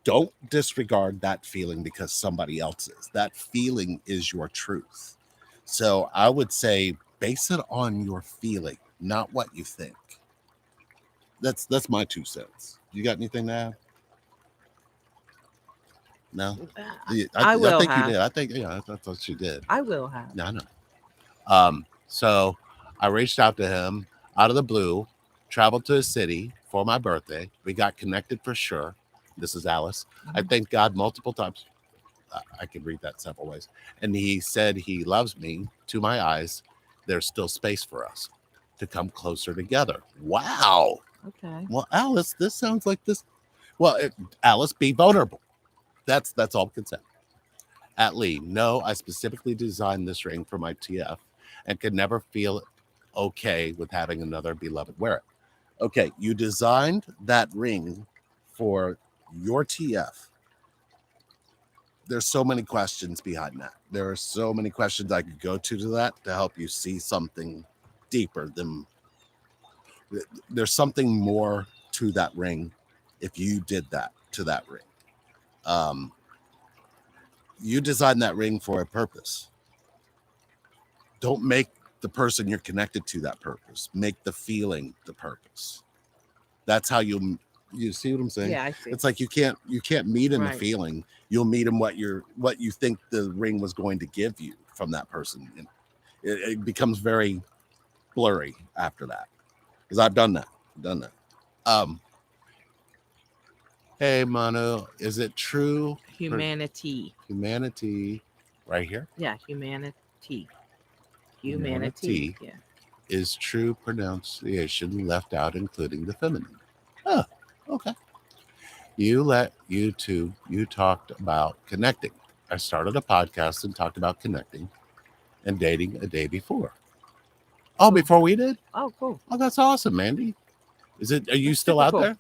Don't disregard that feeling because somebody else is. That feeling is your truth. So I would say base it on your feeling, not what you think. That's my 2 cents. You got anything to add? No, I will think have. you did. I think I thought you did. I will have. No, I know. So I reached out to him out of the blue, traveled to his city for my birthday. We got connected for sure. This is Alice. I thanked God multiple times. I could read that several ways. And he said he loves me to my eyes. There's still space for us to come closer together. Wow. Okay. Well, Alice, this sounds like this. Well, Alice, be vulnerable. That's all I can say. At Lee, no, I specifically designed this ring for my TF and could never feel okay with having another beloved wear it. Okay, you designed that ring for your TF. There's so many questions behind that. There are so many questions I could go to that to help you see something deeper than. There's something more to that ring if you did that to that ring. You designed that ring for a purpose. Don't make the person you're connected to that purpose. Make the feeling the purpose. That's how you see what I'm saying? Yeah, I see. It's like you can't meet in Right. the feeling. You'll meet in what you think the ring was going to give you from that person. And it becomes very blurry after that. Because I've done that. Hey, Manu, is it true? Humanity. Humanity, right here, Yeah, humanity. Humanity. Yeah. is true pronunciation left out, including the feminine. Oh, okay. You talked about connecting. I started a podcast and talked about connecting and dating a day before. Oh, before we did? Oh, cool. Oh, that's awesome, Mandy. Are you That's still super out cool. there?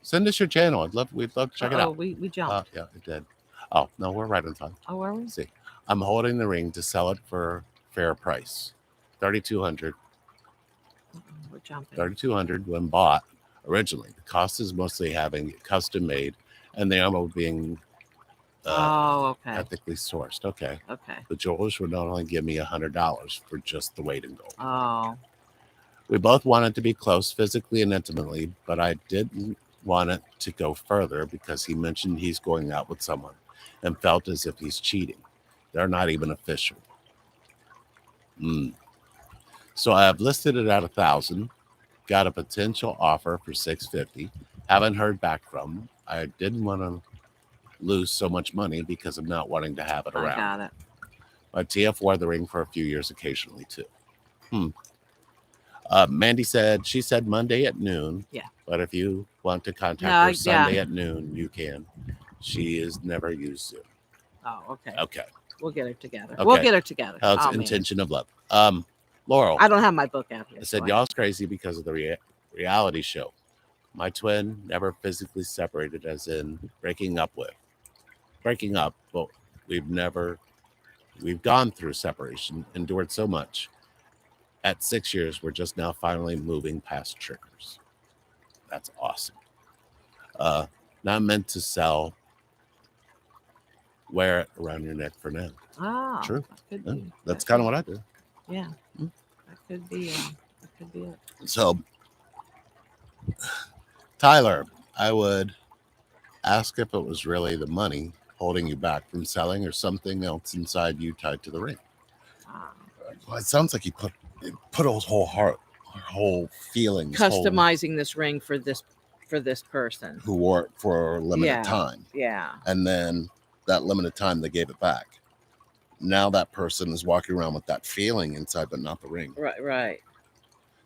Send us your channel. We'd love to check it out. We jumped. Yeah, it did. Oh, no, we're right on time. Oh, are we? Let's see. I'm holding the ring to sell it for fair price. $3,200. We're jumping. $3,200 when bought originally. The cost is mostly having it custom made and the ammo being okay. ethically sourced. Okay. Okay. The jewelers would not only give me $100 for just the weight in gold. Oh. We both wanted to be close physically and intimately, but I didn't want it to go further because he mentioned he's going out with someone and felt as if he's cheating. They're not even official. So I have listed it at 1,000, got a potential offer for 650. Haven't heard back from him. I didn't want to lose so much money because of not wanting to have it I around. got it. My TF wore the ring for a few years occasionally too. Mandy said she said Monday at noon. Yeah. But if you want to contact No, her Sunday at noon, you can. She is never used Zoom. Oh, okay. Okay. We'll get her together. Okay. We'll get her together. How's Oh, man. intention of love? Laurel. I don't have my book out here. I said so y'all's crazy because of the reality show. My twin never physically separated, as in breaking up, but we've gone through separation, endured so much. At 6 years, we're just now finally moving past triggers. That's awesome. Not meant to sell. Wear it around your neck for now. Ah, True. That could Yeah, be. that's kind of what I do. Yeah. Hmm. That could be. That could be it. So, Tyler, I would ask if it was really the money holding you back from selling or something else inside you tied to the ring. Ah. Well, it sounds like you put his whole heart, whole feelings, Customizing this ring for this person. who wore it for a limited time. Yeah. And then that limited time, they gave it back. Now that person is walking around with that feeling inside, but not the ring. Right.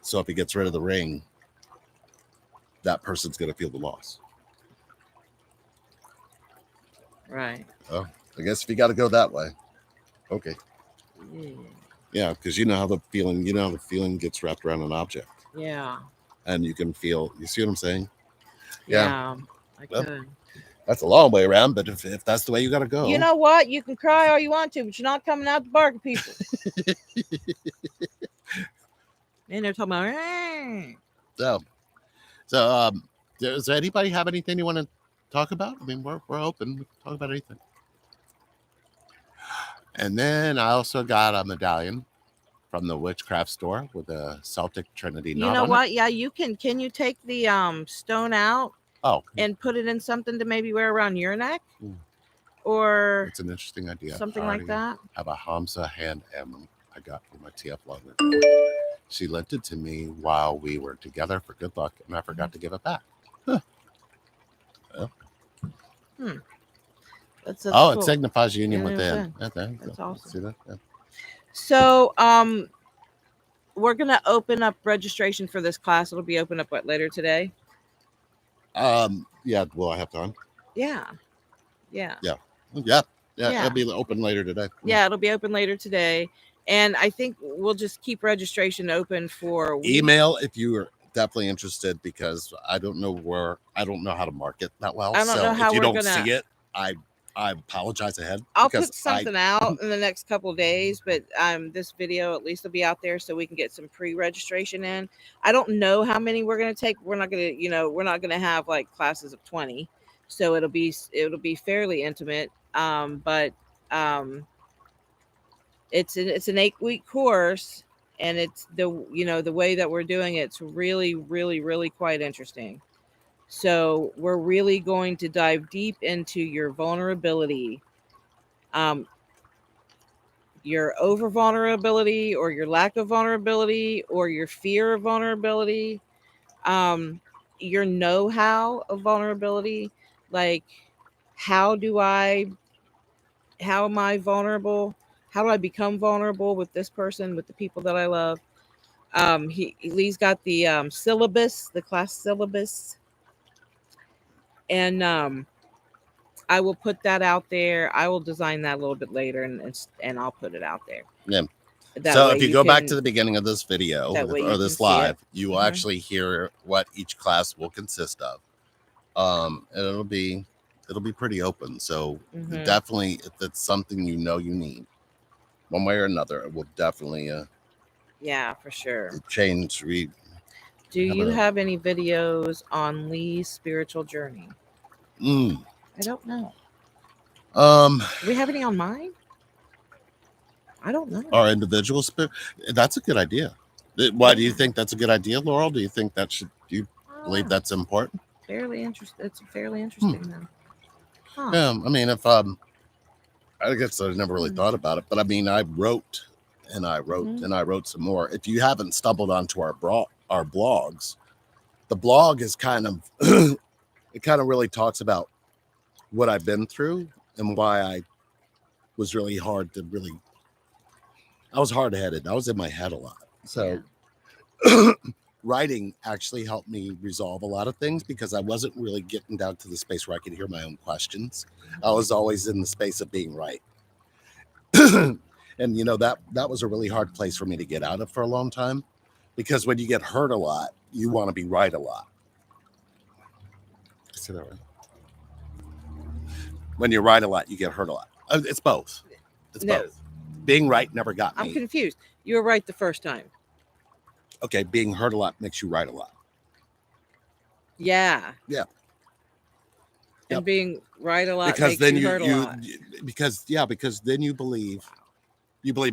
So if he gets rid of the ring, that person's going to feel the loss. Right. Oh, I guess if you got to go that way. Okay. Yeah. Yeah, because you know how the feeling gets wrapped around an object. Yeah. And you can feel, you see what I'm saying? Yeah. I Well, could. That's a long way around, but if that's the way you got to go. You know what? You can cry all you want to, but you're not coming out to bargain people. And they're talking about. So, does anybody have anything you want to talk about? I mean, we're open. We can talk about anything. And then I also got a medallion from the witchcraft store with a Celtic Trinity knot. You know on what? it. Yeah, you can. Can you take the stone out? Oh, and put it in something to maybe wear around your neck, Hmm. or it's an interesting idea. something I like already that. have a Hamza hand emblem I got from my TF long ago. She lent it to me while we were together for good luck, and I forgot to give it back. Huh. Well, That's cool. cool. It signifies union Yeah, within. That's awesome. See that? Yeah. So, we're gonna open up registration for this class. It'll be open up later today. Yeah. Will I have time? Yeah. Yeah. Yeah. It'll be open later today. Yeah, it'll be open later today, and I think we'll just keep registration open for Email if you are definitely interested, because I don't know how to market that well. I don't know how if you we're don't gonna- see it, I apologize ahead. I'll because put something out in the next couple of days, but this video at least will be out there so we can get some pre-registration in. I don't know how many we're gonna take. We're not gonna have like classes of 20, so it'll be fairly intimate. But it's an 8-week course, and it's the way that we're doing it's really, really, really quite interesting. So we're really going to dive deep into your vulnerability, your over vulnerability, or your lack of vulnerability, or your fear of vulnerability, your know-how of vulnerability. Like, how am I vulnerable? How do I become vulnerable with this person, with the people that I love? Lee's got the syllabus, the class syllabus. And I will put that out there. I will design that a little bit later, and I'll put it out there. Yeah. That So way if you go back to the beginning of this video that way you or this can see it. live, you will actually hear what each class will consist of. And it'll be pretty open. So Mhm. definitely, if it's something you need, one way or another, it will definitely Yeah, for sure. change. Do you have any videos on Lee's spiritual journey? I don't know. Do we have any on mine? I don't know. Our individual spirit. That's a good idea. Why do you think that's a good idea, Laurel? Do you think do you believe that's important? Fairly interesting. It's fairly interesting though. Huh. Yeah, I mean, if I guess I never really thought about it, but I mean, I wrote and I wrote Mhm. and I wrote some more. If you haven't stumbled onto our blogs, the blog is kind of it kind of really talks about what I've been through and why I was I was hard-headed. I was in my head a lot. So Writing actually helped me resolve a lot of things because I wasn't really getting down to the space where I could hear my own questions. I was always in the space of being right. And that was a really hard place for me to get out of for a long time, because when you get hurt a lot, you want to be right a lot. I said that right. When you right a lot, you get hurt a lot. It's both. It's No. both. Being right never got I'm me. confused. You were right the first time. Okay, being hurt a lot makes you right a lot. Yeah. Yeah. And Yep. being right a lot Because makes then you hurt a lot. because then you believe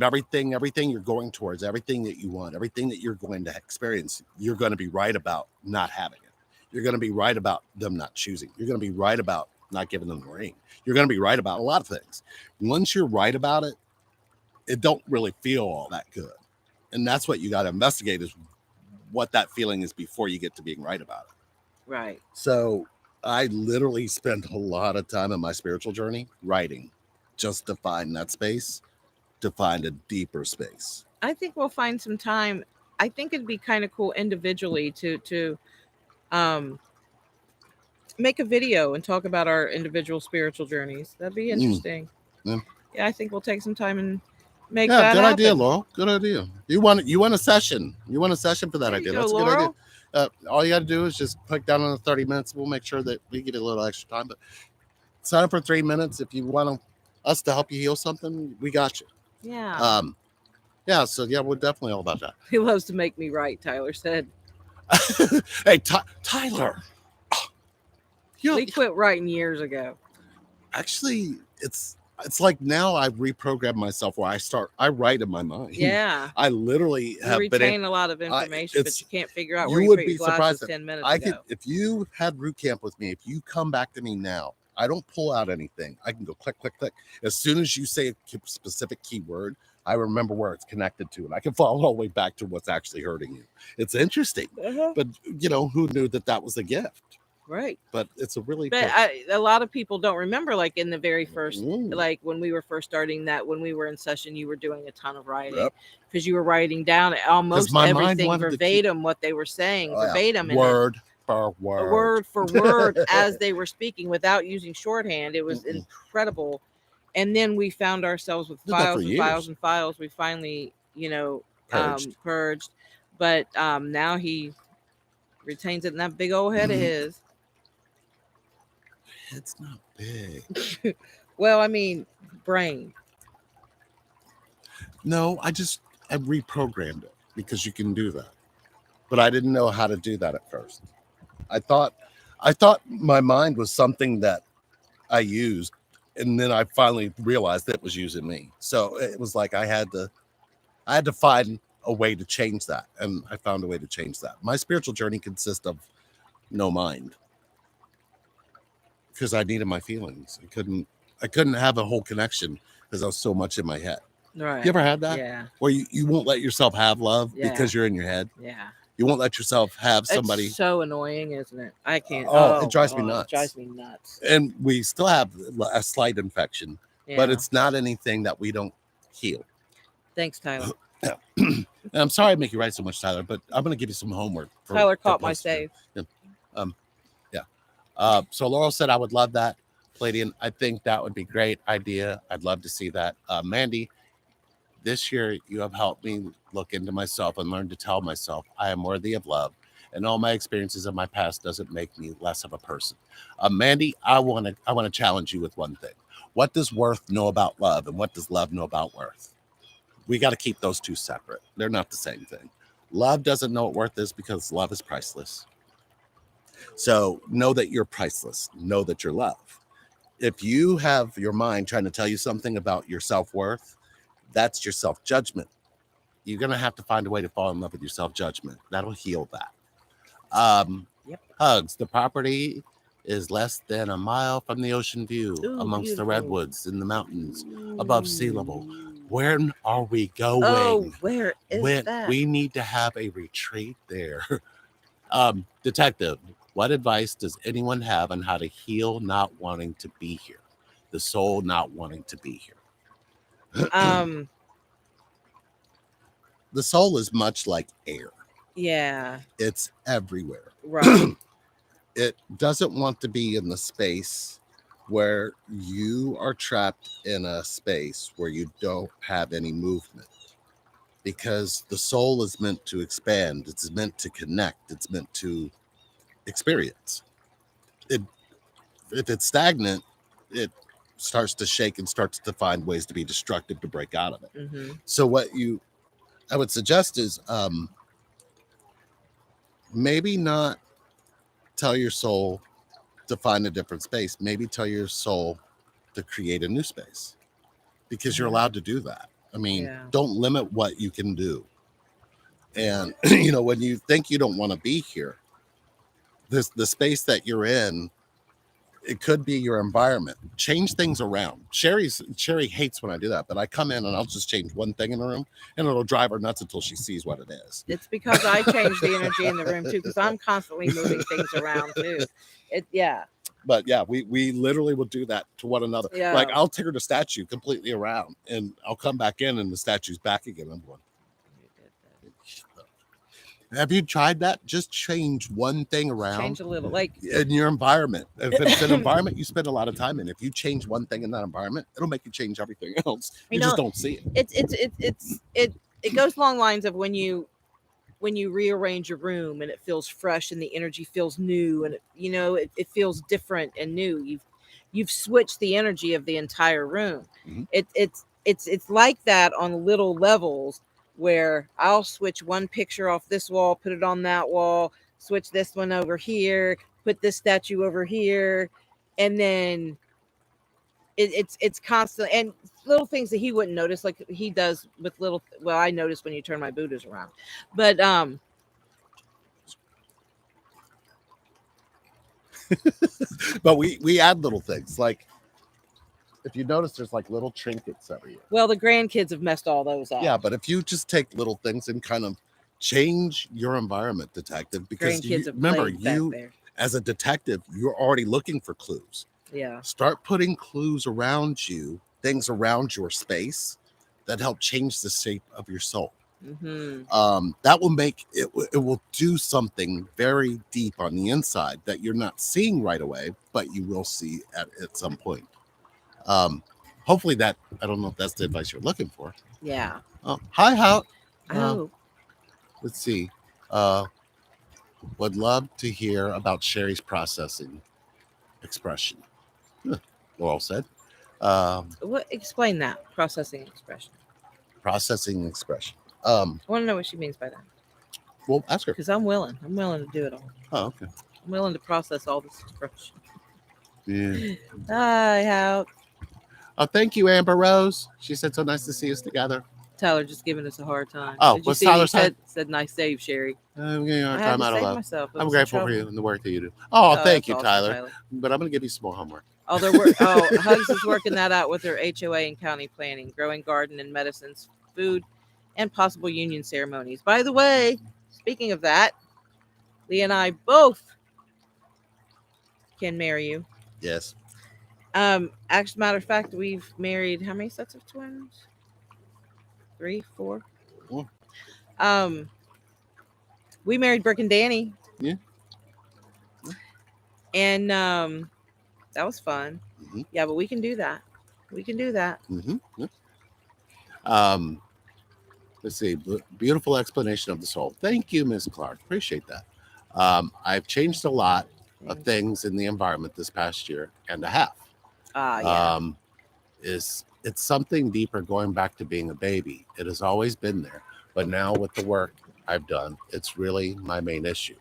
everything you're going towards, everything that you want, everything that you're going to experience, you're going to be right about not having it. You're going to be right about them not choosing. You're going to be right about not giving them the ring. You're going to be right about a lot of things. Once you're right about it, it don't really feel all that good. And that's what you got to investigate, is what that feeling is before you get to being right about it. Right. So I literally spent a lot of time in my spiritual journey writing, just to find that space, to find a deeper space. I think we'll find some time. I think it'd be kind of cool individually to make a video and talk about our individual spiritual journeys. That'd be interesting. Yeah. Yeah, I think we'll take some time and make Yeah, that good happen. idea, Laurel. Good idea. You want a session. You want a session for that There idea. you go, That's a good idea. Laurel. All you got to do is just click down on the 30 minutes. We'll make sure that we get a little extra time. But sign up for 3 minutes. If you want us to help you heal something, we got you. Yeah. Yeah. So yeah, we're definitely all about that. He loves to make me right, Tyler said. Hey, Tyler. We quit writing years ago. Actually, it's like now I've reprogrammed myself where I write in my mind. Yeah. I literally You have retain a lot of information, but you can't figure out where you you would put be your glasses surprised. 10 minutes I ago. could, if you had root camp with me, if you come back to me now, I don't pull out anything. I can go click, click, click. As soon as you say a specific keyword, I remember where it's connected to, and I can follow all the way back to what's actually hurting you. It's interesting, but who knew that was a gift? Right. But it's a really. But a lot of people don't remember, like in the very first, Mm. like when we were first starting that, when we were in session, you were doing a ton of writing because you were writing down almost my mind everything wanted to verbatim what they were saying, verbatim, and word for word, as they were speaking without using shorthand. It was incredible. And then we found ourselves with files and files and files. We finally, purged. But now he retains it in that big old head of his. It's not big. Well, I mean, brain. No, I reprogrammed it because you can do that. But I didn't know how to do that at first. I thought my mind was something that I used, and then I finally realized that it was using me. So it was like I had to find a way to change that, and I found a way to change that. My spiritual journey consists of no mind, because I needed my feelings. I couldn't have a whole connection because I was so much in my head. Right. You ever had that? Yeah. Where you won't let yourself have love because you're in your head? Yeah. You won't let yourself have somebody. It's so annoying, isn't it? I can't. It drives me nuts. It drives me nuts. And we still have a slight infection, but it's not anything that we don't heal. Thanks, Tyler. And I'm sorry I make you write so much, Tyler, but I'm going to give you some homework. Tyler caught my save. So Laurel said, I would love that. Palladian, I think that would be a great idea. I'd love to see that. Mandy, this year you have helped me look into myself and learn to tell myself I am worthy of love, and all my experiences of my past doesn't make me less of a person. Mandy, I want to challenge you with one thing. What does worth know about love, and what does love know about worth? We got to keep those two separate. They're not the same thing. Love doesn't know what worth is because love is priceless. So know that you're priceless. Know that you're love. If you have your mind trying to tell you something about your self-worth, that's your self-judgment. You're going to have to find a way to fall in love with your self-judgment. That'll heal that. Hugs. The property is less than a mile from the ocean view, amongst the redwoods in the mountains, above sea level. Where are we going? Oh, where is that? We need to have a retreat there. Detective, what advice does anyone have on how to heal not wanting to be here? The soul not wanting to be here. The soul is much like air. Yeah. It's everywhere. Right. It doesn't want to be in the space where you are trapped in a space where you don't have any movement, because the soul is meant to expand, it's meant to connect, it's meant to experience it. If it's stagnant, it starts to shake and starts to find ways to be destructive to break out of it. Mm-hmm. So what I would suggest is maybe not tell your soul to find a different space. Maybe tell your soul to create a new space, because you're allowed to do that. I mean, Yeah. don't limit what you can do. And when you think you don't want to be here, the space that you're in, it could be your environment. Change things around. Sherry hates when I do that, but I come in and I'll just change one thing in the room, and it'll drive her nuts until she sees what it is. It's because I change the energy in the room too, because I'm constantly moving things around too. Yeah. But yeah, we literally will do that to one another. Yeah. Like, I'll turn the statue completely around, and I'll come back in, and the statue's back again. I'm going, have you tried that? Just change one thing around. Change a little, like in your environment. If it's an environment you spend a lot of time in, if you change one thing in that environment, it'll make you change everything else. You just don't see it. It goes along lines of when you rearrange your room and it feels fresh and the energy feels new, and it feels different and new. You've switched the energy of the entire room. Mm-hmm. It's like that on little levels, where I'll switch one picture off this wall, put it on that wall, switch this one over here, put this statue over here, and then it's constant, and little things that he wouldn't notice, like he does with little. Well, I notice when you turn my Buddhas around, but but we add little things, like if you notice, there's like little trinkets every year. Well, the grandkids have messed all those up. Yeah, but if you just take little things and kind of change your environment, detective, because remember, you as a detective, you're already looking for clues. Yeah. Start putting clues around you, things around your space that help change the shape of your soul. Mm-hmm. That will make it. It will do something very deep on the inside that you're not seeing right away, but you will see at some point. Hopefully that, I don't know if that's the advice you're looking for. Yeah. Oh, hi, how? Oh. Let's see. Would love to hear about Sherry's processing expression. Well said. What? Explain that processing expression. Processing expression. I want to know what she means by that. Well, ask her. Because I'm willing. I'm willing to do it all. Oh, okay. I'm willing to process all this expression. Yeah. Hi, how? Oh, thank you, Amber Rose. She said, so nice to see us together. Tyler just giving us a hard time. Oh, what's Tyler said nice save, Sherry. I'm getting a hard I had time to out of save love. myself. I'm grateful for you and the work that you do. Oh, thank you, awesome, Tyler. But I'm going to give you some more homework. Oh, Hugs is working that out with her HOA and county planning, growing garden and medicines, food, and possible union ceremonies. By the way, speaking of that, Lee and I both can marry you. Yes. As a matter of fact, we've married how many sets of twins? 3, 4. Yeah. We married Brooke and Danny. Yeah. And that was fun. Mm-hmm. Yeah, but we can do that. We can do that. Mm-hmm. Yeah. Let's see. Beautiful explanation of the soul. Thank you, Ms. Clark. Appreciate that. I've changed a lot of things in the environment this past year and a half. Yeah. It's something deeper, going back to being a baby. It has always been there, but now with the work I've done, it's really my main issue.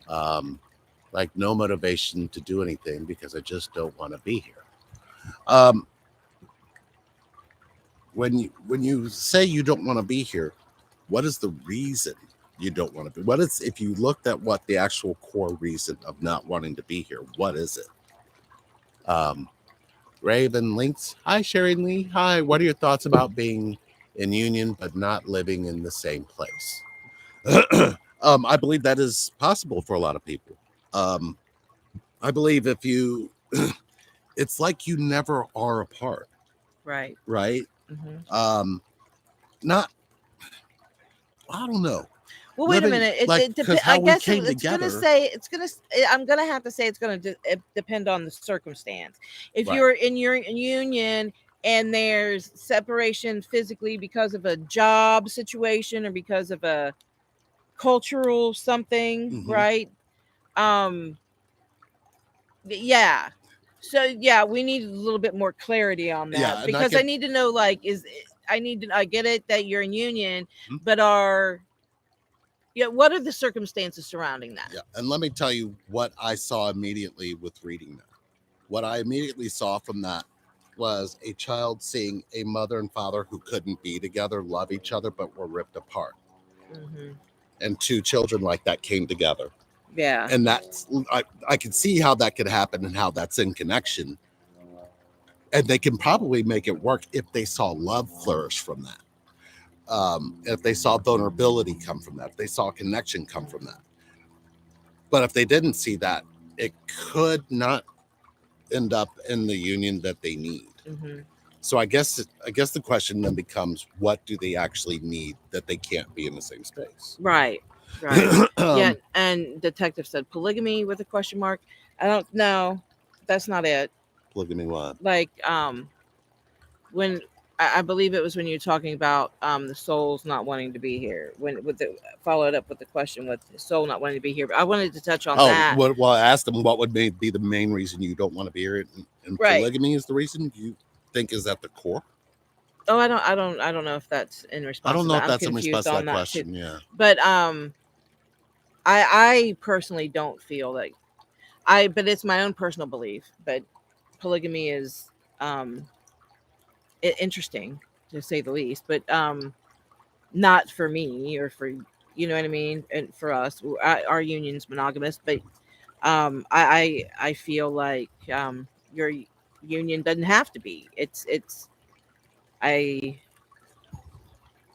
Like no motivation to do anything because I just don't want to be here. When you say you don't want to be here, what is the reason you don't want to be? What is, if you looked at what the actual core reason of not wanting to be here, what is it? Raven Links. Hi, Sherry Lee. Hi. What are your thoughts about being in union but not living in the same place? I believe that is possible for a lot of people. I believe if you, it's like you never are apart. Right. Right. Mm-hmm. I don't know. Well, wait a living minute. like because I how we guess came it's gonna together. say I'm gonna have to say it's gonna depend on the circumstance. If Right. you're in your union and there's separation physically because of a job situation or because of a cultural something, Mhm. right? Yeah. So yeah, we need a little bit more clarity on that Yeah, and because I need to know like I get it that you're in union, Mhm. but what are the circumstances surrounding that? Yeah, and let me tell you what I saw immediately with reading that. What I immediately saw from that was a child seeing a mother and father who couldn't be together, love each other, but were ripped apart. Mm-hmm. And two children like that came together. Yeah. And that's, I can see how that could happen and how that's in connection. And they can probably make it work if they saw love flourish from that. If they saw vulnerability come from that, if they saw connection come from that. But if they didn't see that, it could not end up in the union that they need. Mm-hmm. So I guess the question then becomes, what do they actually need that they can't be in the same space? Right. Yeah, and detective said polygamy with a question mark. I don't know. That's not it. Polygamy what? Like when I believe it was when you were talking about the souls not wanting to be here. When with the followed up with the question with the soul not wanting to be here. But I wanted to touch on that. Well, I asked them what would be the main reason you don't want to be here, and Right. polygamy is the reason you think is at the core. Oh, I don't know if that's in response. I don't know to if that. that's I'm in confused response to on that that question. too. Yeah, But I personally don't feel like but it's my own personal belief. But polygamy is interesting to say the least. But not for me or for you know what I mean. And for us, our union's monogamous. But I feel like your union doesn't have to be. It's I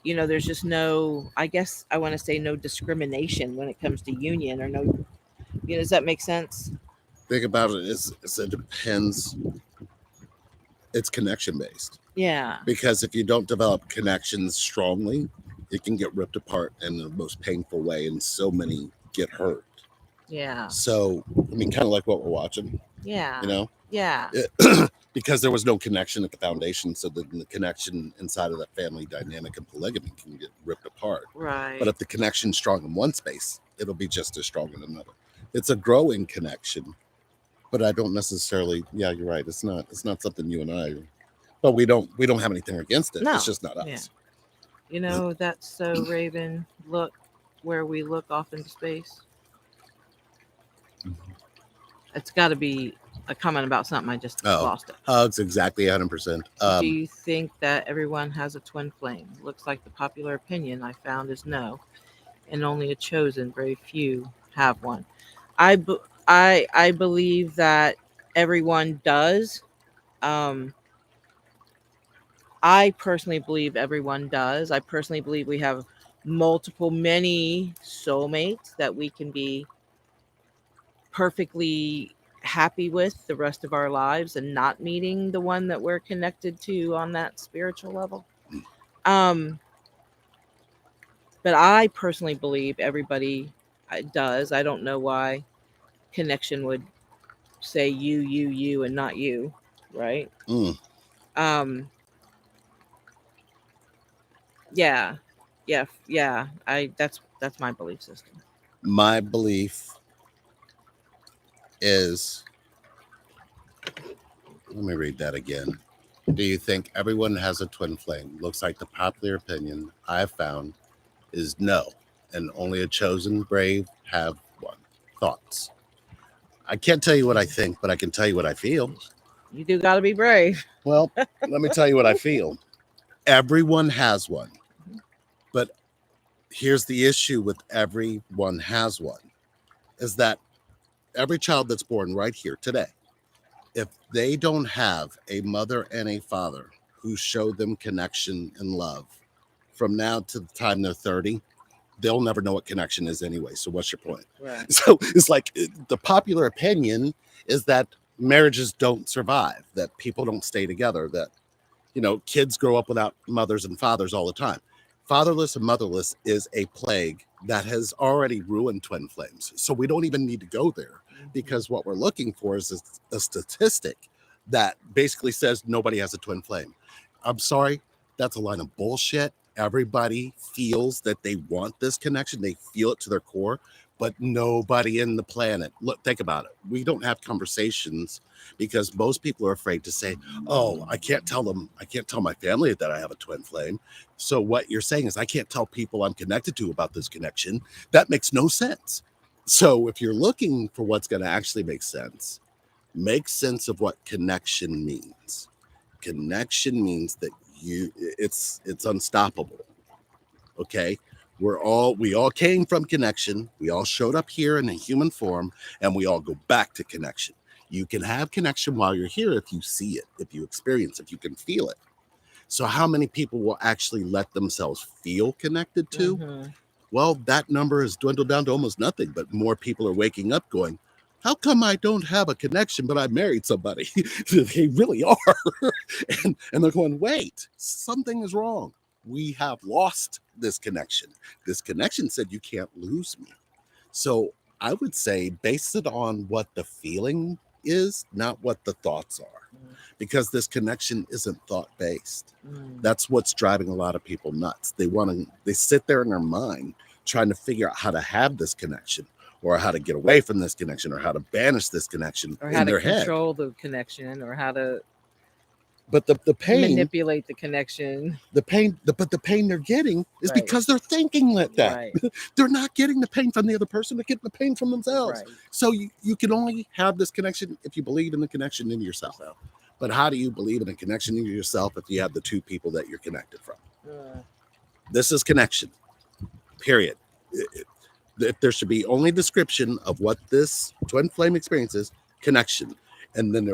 there's just no, I guess I want to say no discrimination when it comes to union or no, does that make sense? think about it. It depends. It's connection based. Yeah. Because if you don't develop connections strongly, it can get ripped apart in the most painful way, and so many get hurt. Yeah. So, I mean, kind of like what we're watching. Yeah. Yeah. Because there was no connection at the foundation, so the connection inside of that family dynamic and polygamy can get ripped apart. Right. But if the connection's strong in one space, it'll be just as strong in another. It's a growing connection, but I don't necessarily. Yeah, you're right. It's not something you and I. But we don't have anything against it. No. It's just not us. Yeah. That's so Raven. Look where we look off into space. It's got to be a comment about something. I just lost it. It's exactly 100%. Do you think that everyone has a twin flame? Looks like the popular opinion I found is no, and only a chosen, very few have one. I believe that everyone does. I personally believe everyone does. I personally believe we have many soulmates that we can be perfectly happy with the rest of our lives and not meeting the one that we're connected to on that spiritual level. But I personally believe everybody does. I don't know why connection would say you and not you, right? Yeah. That's my belief system. My belief is, let me read that again. Do you think everyone has a twin flame? Looks like the popular opinion I've found is no, and only a chosen brave have one. Thoughts? I can't tell you what I think, but I can tell you what I feel. You do got to be brave. Well, let me tell you what I feel. Everyone has one. But here's the issue with everyone has one, is that every child that's born right here today, if they don't have a mother and a father who show them connection and love from now to the time they're 30, they'll never know what connection is anyway. So what's your point? Right. So it's like the popular opinion is that marriages don't survive, that people don't stay together, that, kids grow up without mothers and fathers all the time. Fatherless and motherless is a plague that has already ruined twin flames. So we don't even need to go there, because what we're looking for is a statistic that basically says nobody has a twin flame. I'm sorry, that's a line of bullshit. Everybody feels that they want this connection. They feel it to their core, but nobody in the planet. Look, think about it. We don't have conversations because most people are afraid to say, "Oh, I can't tell them. I can't tell my family that I have a twin flame." So what you're saying is I can't tell people I'm connected to about this connection. That makes no sense. So if you're looking for what's going to actually make sense of what connection means. Connection means that it's unstoppable. Okay? We all came from connection. We all showed up here in a human form, and we all go back to connection. You can have connection while you're here if you see it, if you experience it, if you can feel it. So how many people will actually let themselves feel connected to? Well, that number has dwindled down to almost nothing, but more people are waking up going, how come I don't have a connection, but I married somebody? They really are. and they're going, wait, something is wrong. We have lost this connection. This connection said you can't lose me. So I would say base it on what the feeling is, not what the thoughts are, because this connection isn't thought based. That's what's driving a lot of people nuts. They sit there in their mind trying to figure out how to have this connection, or how to get away from this connection, or how to banish this connection, or in how their to control the connection, or how to But the pain, manipulate the connection. but the pain they're getting is Right. because they're thinking like that. Right. They're not getting the pain from the other person. They're getting the pain from themselves. Right. So you can only have this connection if you believe in the connection in yourself. But how do you believe in a connection in yourself if you have the two people that you're connected from? This is connection, period. If there should be only description of what this twin flame experience is, connection. And then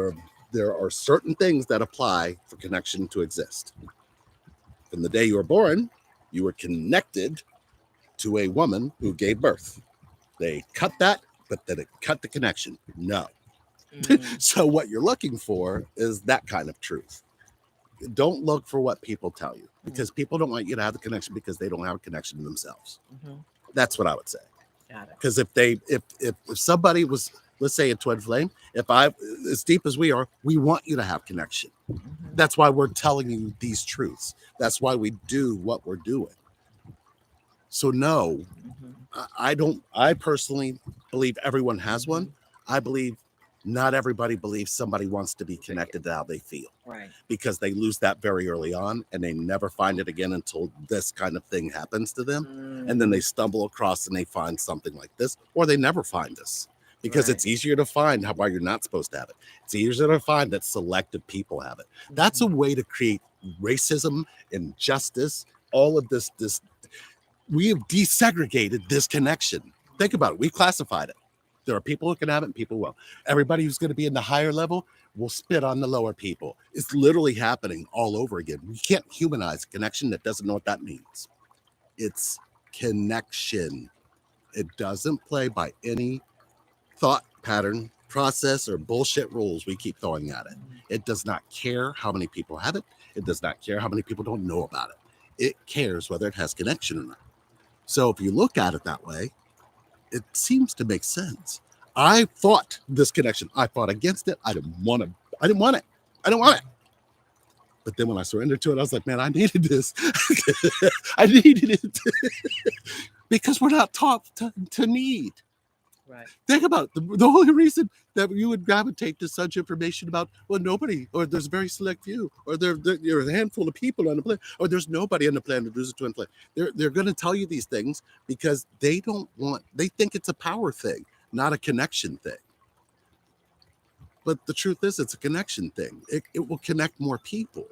there are certain things that apply for connection to exist. From the day you were born, you were connected to a woman who gave birth. They cut that, but then it cut the connection. No. So what you're looking for is that kind of truth. Don't look for what people tell you, because people don't want you to have the connection because they don't have a connection to themselves. That's what I would say. Got it. Because if somebody was, let's say, a twin flame, if I, as deep as we are, we want you to have connection. That's why we're telling you these truths. That's why we do what we're doing. So no, I personally believe everyone has one. I believe not everybody believes somebody wants to be connected to how they feel. Right. Because they lose that very early on, and they never find it again until this kind of thing happens to them. And then they stumble across and they find something like this, or they never find this, because it's easier to find why you're not supposed to have it. It's easier to find that selective people have it. That's a way to create racism, injustice, all of this. We have desegregated this connection. Think about it. We classified it. There are people who can have it and people won't. Everybody who's going to be in the higher level will spit on the lower people. It's literally happening all over again. We can't humanize a connection that doesn't know what that means. It's connection. It doesn't play by any thought pattern, process, or bullshit rules we keep throwing at it. It does not care how many people have it. It does not care how many people don't know about it. It cares whether it has connection or not. So if you look at it that way, it seems to make sense. I fought this connection. I fought against it. I didn't want it. But then when I surrendered to it, I was like, man, I needed this. I needed it. Because we're not taught to need. Right. Think about it. The only reason that you would gravitate to such information about, well, nobody, or there's a very select few, or you're a handful of people on the planet, or there's nobody on the planet who's a twin flame. They're going to tell you these things because they think it's a power thing, not a connection thing. But the truth is, it's a connection thing. It will connect more people.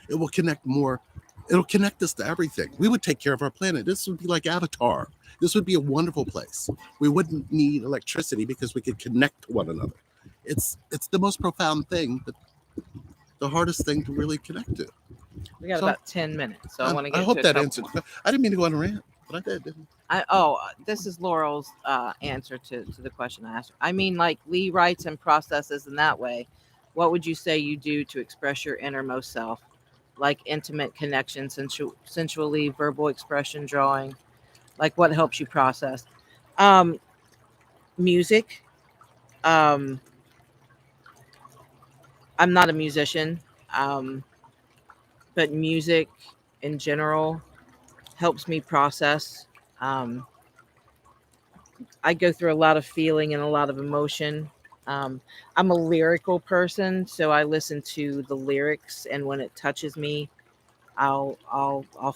It will connect more. It'll connect us to everything. We would take care of our planet. This would be like Avatar. This would be a wonderful place. We wouldn't need electricity because we could connect to one another. It's the most profound thing, but the hardest thing to really connect to. We got about 10 minutes, so I want to get. I hope that answered. I didn't mean to go on a rant, but I did. Didn't this is Laurel's answer to the question I asked her. I mean, like Lee writes and processes in that way. What would you say you do to express your innermost self? like intimate connection, sensually, verbal expression, drawing, like what helps you process. Um, Music. Um, I'm not a musician, um, but music in general helps me process. Um, I go through a lot of feeling and a lot of emotion. Um, I'm a lyrical person, so I listen to the lyrics, and when it touches me, I'll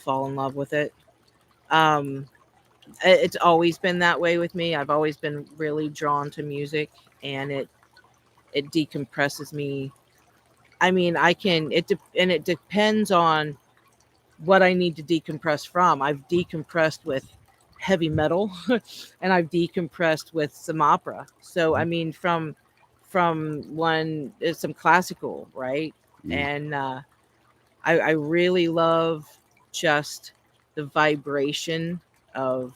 fall in love with it. Um, it's always been that way with me. I've always been really drawn to music, and it decompresses me. I mean, and it depends on what I need to decompress from. I've decompressed with heavy metal and I've decompressed with some opera. So I mean from one some classical, right? Mm. And I really love just the vibration of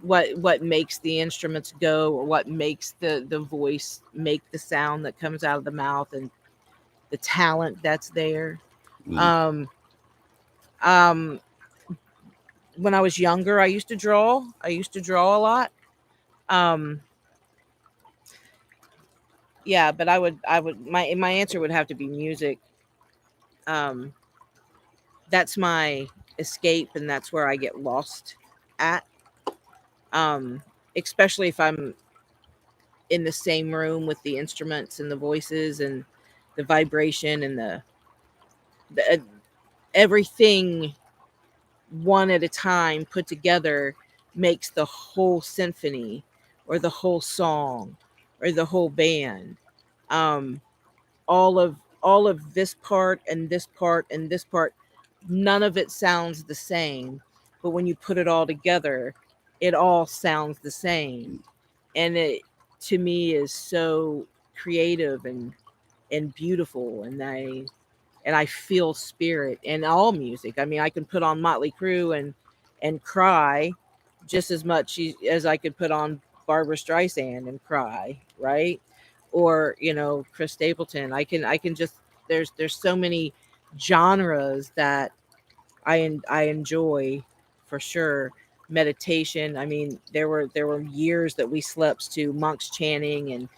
what makes the instruments go, or what makes the voice make the sound that comes out of the mouth, and the talent that's there. Mm. um um when I was younger, I used to draw a lot. um yeah, but I would my answer would have to be music. um that's my escape, and that's where I get lost at. um Especially if I'm in the same room with the instruments and the voices and the vibration and the everything one at a time put together makes the whole symphony or the whole song or the whole band. um all of this part and this part and this part, none of it sounds the same, but when you put it all together, it all sounds the same. And it, to me, is so creative and beautiful. And I feel spirit in all music. I mean, I can put on Motley Crue and cry just as much as I could put on Barbara Streisand and cry, right? Or Chris Stapleton. I can just, there's so many genres that I enjoy, for sure. Meditation. I mean, there were years that we slept to monks chanting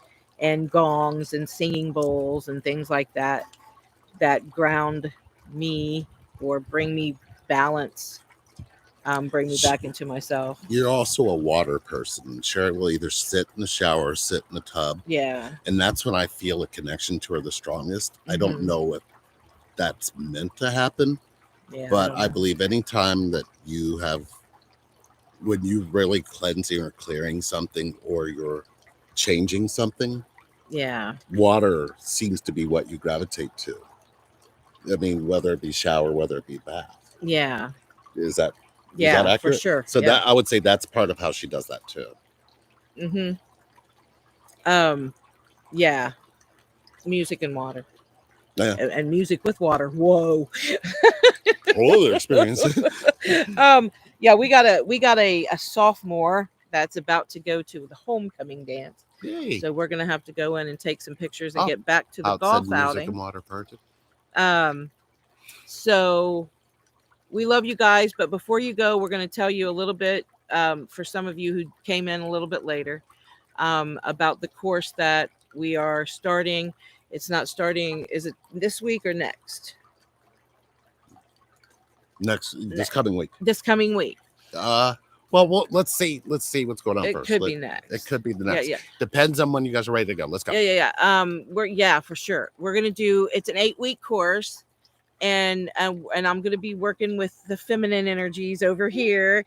and gongs and singing bowls and things like that, that ground me or bring me balance, bring me back into myself. You're also a water person. Sherry will either sit in the shower or sit in the tub. Yeah. And that's when I feel a connection to her the strongest. I don't Mhm. know if that's meant to happen, Yeah. but I don't know. believe anytime that you have, when you really cleansing or clearing something or you're changing something, Yeah. water seems to be what you gravitate to. I mean, whether it be shower, whether it be bath. Yeah. Is that Yeah, for accurate? sure. So Yeah. that, I would say that's part of how she does that too. Mhm. Yeah. Music and water. Yeah. And music with water. Whoa. Whole other experience. Yeah, we got a sophomore that's about to go to the homecoming dance. Yay. So we're gonna have to go in and take some pictures and Oh, get back to the Outside golf music outing. and water person. So we love you guys, but before you go, we're going to tell you a little bit, for some of you who came in a little bit later, about the course that we are starting. It's not starting, is it this week or next? This coming week. This coming week. Well, let's see what's going on It first. could be next. It could be the next. Yeah. Depends on when you guys are ready to go. Let's go. Yeah. For sure. We're gonna do. It's an 8-week course, and I'm gonna be working with the feminine energies over here,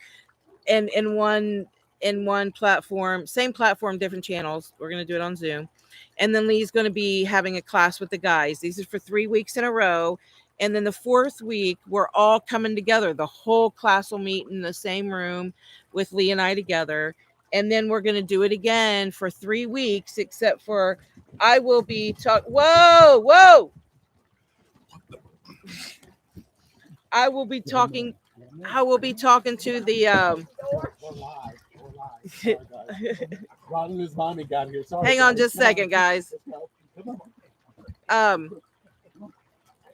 and in one platform, same platform, different channels. We're gonna do it on Zoom, and then Lee's gonna be having a class with the guys. These are for 3 weeks in a row. And then the 4th week, we're all coming together. The whole class will meet in the same room with Lee and I together. And then we're going to do it again for 3 weeks, except for I will be talking. Whoa. I will be talking to the Ron and his mommy got here. Sorry, hang on guys. just a second, guys.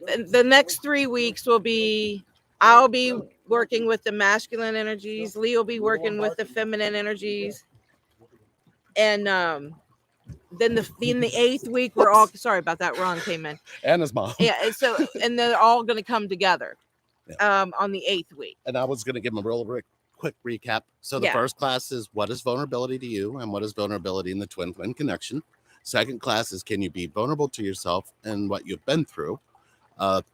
the next 3 weeks will be, I'll be working with the masculine energies. Lee will be working with the feminine energies. And then in the 8th week, we're all sorry about that. Ron came in. And his mom. Yeah. And they're all going to come together on the 8th week. And I was going to give them a real quick recap. So the first class is what is vulnerability to you and what is vulnerability in the twin flame connection. Second class is can you be vulnerable to yourself and what you've been through.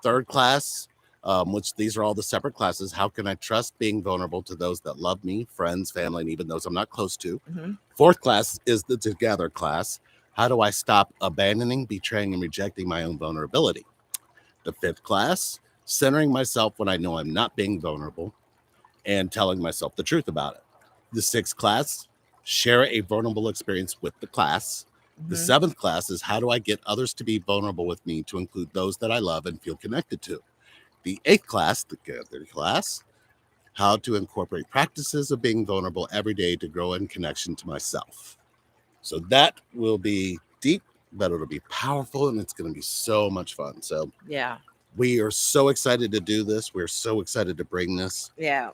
Third class, which these are all the separate classes. How can I trust being vulnerable to those that love me, friends, family, and even those I'm not close to? Mm-hmm. Fourth class is the together class. How do I stop abandoning, betraying, and rejecting my own vulnerability? The fifth class, centering myself when I know I'm not being vulnerable and telling myself the truth about it. The sixth class, share a vulnerable experience with the class. Mm-hmm. The seventh class is how do I get others to be vulnerable with me to include those that I love and feel connected to. The eighth class, the together class, how to incorporate practices of being vulnerable every day to grow in connection to myself. So that will be deep, but it'll be powerful, and it's going to be so much fun. So yeah, we are so excited to do this. We're so excited to bring this. Yeah.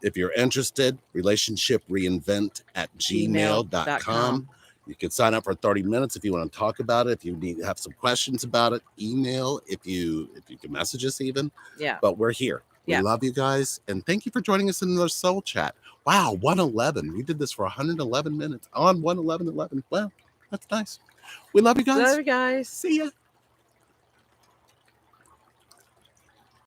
If you're interested, relationshipreinvent@gmail.com. You can sign up for 30 minutes if you want to talk about it. If you need to have some questions about it, email. If you can message us even. Yeah. But we're here. We love you guys. And thank you for joining us in the Soul Chat. Wow, 111. We did this for 111 minutes on 111.11. Wow, that's nice. We love you guys. Love you guys. See ya.